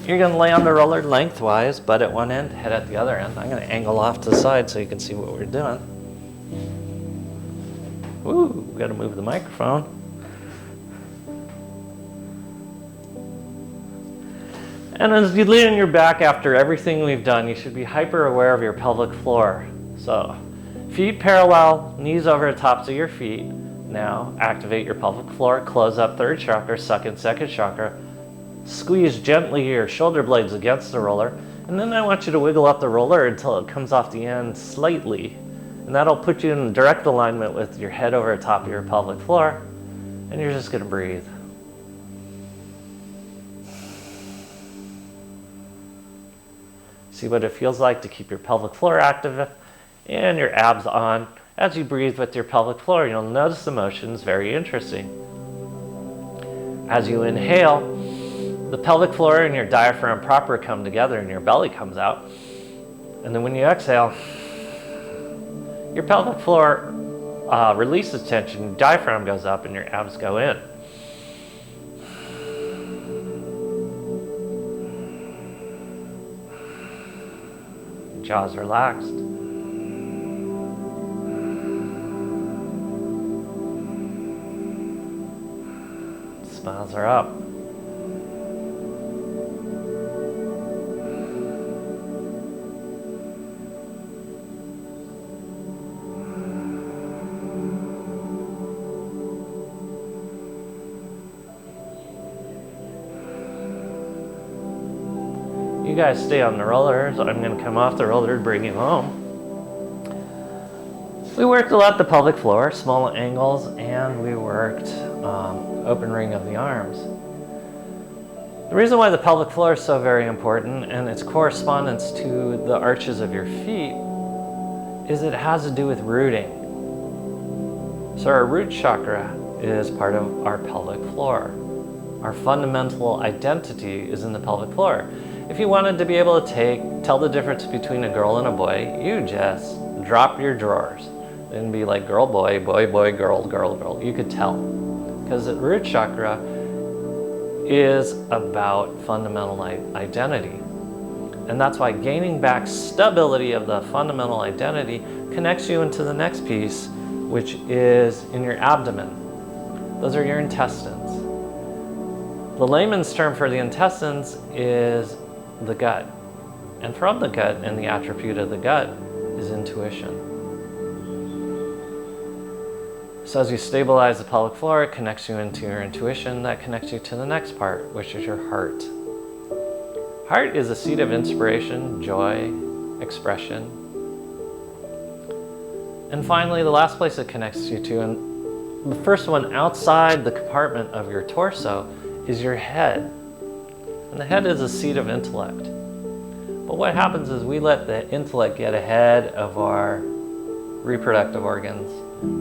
You're going to lay on the roller lengthwise, butt at one end, head at the other end. I'm going to angle off to the side so you can see what we're doing. Ooh, we've got to move the microphone. And as you lay on your back after everything we've done, you should be hyper aware of your pelvic floor. So, feet parallel, knees over the tops of your feet. Now, activate your pelvic floor, close up third chakra, suck in second chakra. Squeeze gently your shoulder blades against the roller. And then I want you to wiggle up the roller until it comes off the end slightly. And that'll put you in direct alignment with your head over the top of your pelvic floor. And you're just going to breathe. See what it feels like to keep your pelvic floor active and your abs on. As you breathe with your pelvic floor, you'll notice the motion is very interesting. As you inhale, the pelvic floor and your diaphragm proper come together and your belly comes out. And then when you exhale, your pelvic floor releases tension, your diaphragm goes up and your abs go in. Jaws relaxed. Smiles are up. You guys stay on the roller, so I'm going to come off the roller to bring you home. We worked a lot the pelvic floor, small angles, and we worked open ring of the arms. The reason why the pelvic floor is so very important and its correspondence to the arches of your feet is it has to do with rooting. So our root chakra is part of our pelvic floor. Our fundamental identity is in the pelvic floor. If you wanted to be able to tell the difference between a girl and a boy, you just drop your drawers and be like girl, boy, boy, boy, girl, girl, girl. You could tell. Because the root chakra is about fundamental identity. And that's why gaining back stability of the fundamental identity connects you into the next piece, which is in your abdomen. Those are your intestines. The layman's term for the intestines is the gut. And from the gut and the attribute of the gut is intuition. So as you stabilize the pelvic floor, it connects you into your intuition. That connects you to the next part, which is your heart. Heart is a seat of inspiration, joy, expression. And finally, the last place it connects you to, and the first one outside the compartment of your torso, is your head. And the head is a seat of intellect. But what happens is we let the intellect get ahead of our reproductive organs,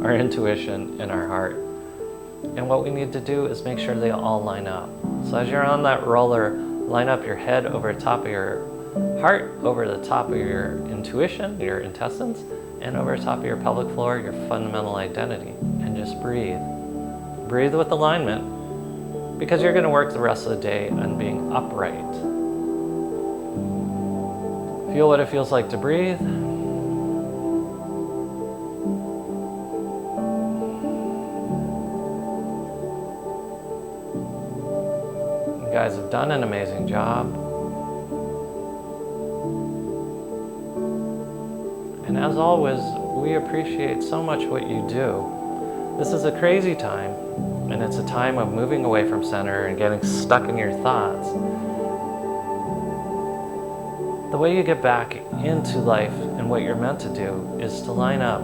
our intuition, and our heart. And what we need to do is make sure they all line up. So as you're on that roller, line up your head over the top of your heart, over the top of your intuition, your intestines, and over the top of your pelvic floor, your fundamental identity. And just breathe. Breathe with alignment, because you're going to work the rest of the day on being upright. Feel what it feels like to breathe. You guys have done an amazing job. And as always, we appreciate so much what you do. This is a crazy time, and it's a time of moving away from center and getting stuck in your thoughts. The way you get back into life and what you're meant to do is to line up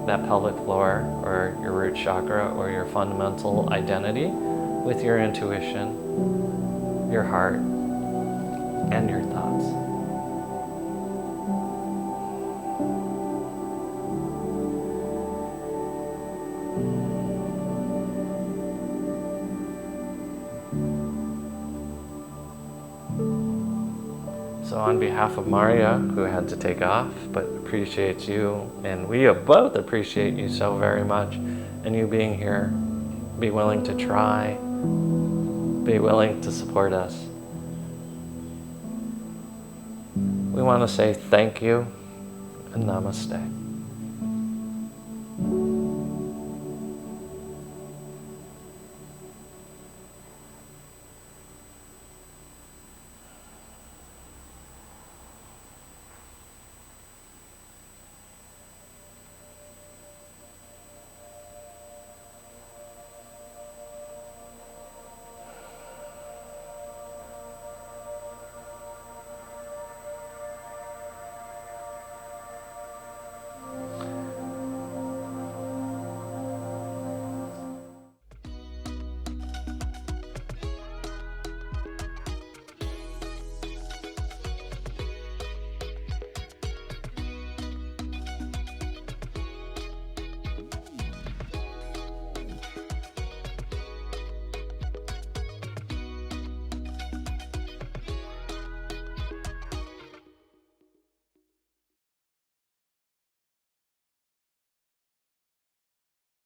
that pelvic floor or your root chakra or your fundamental identity with your intuition, your heart, and your thoughts. So on behalf of Maria, who had to take off, but appreciates you, and we both appreciate you so very much, and you being here, be willing to try, be willing to support us. We want to say thank you and namaste.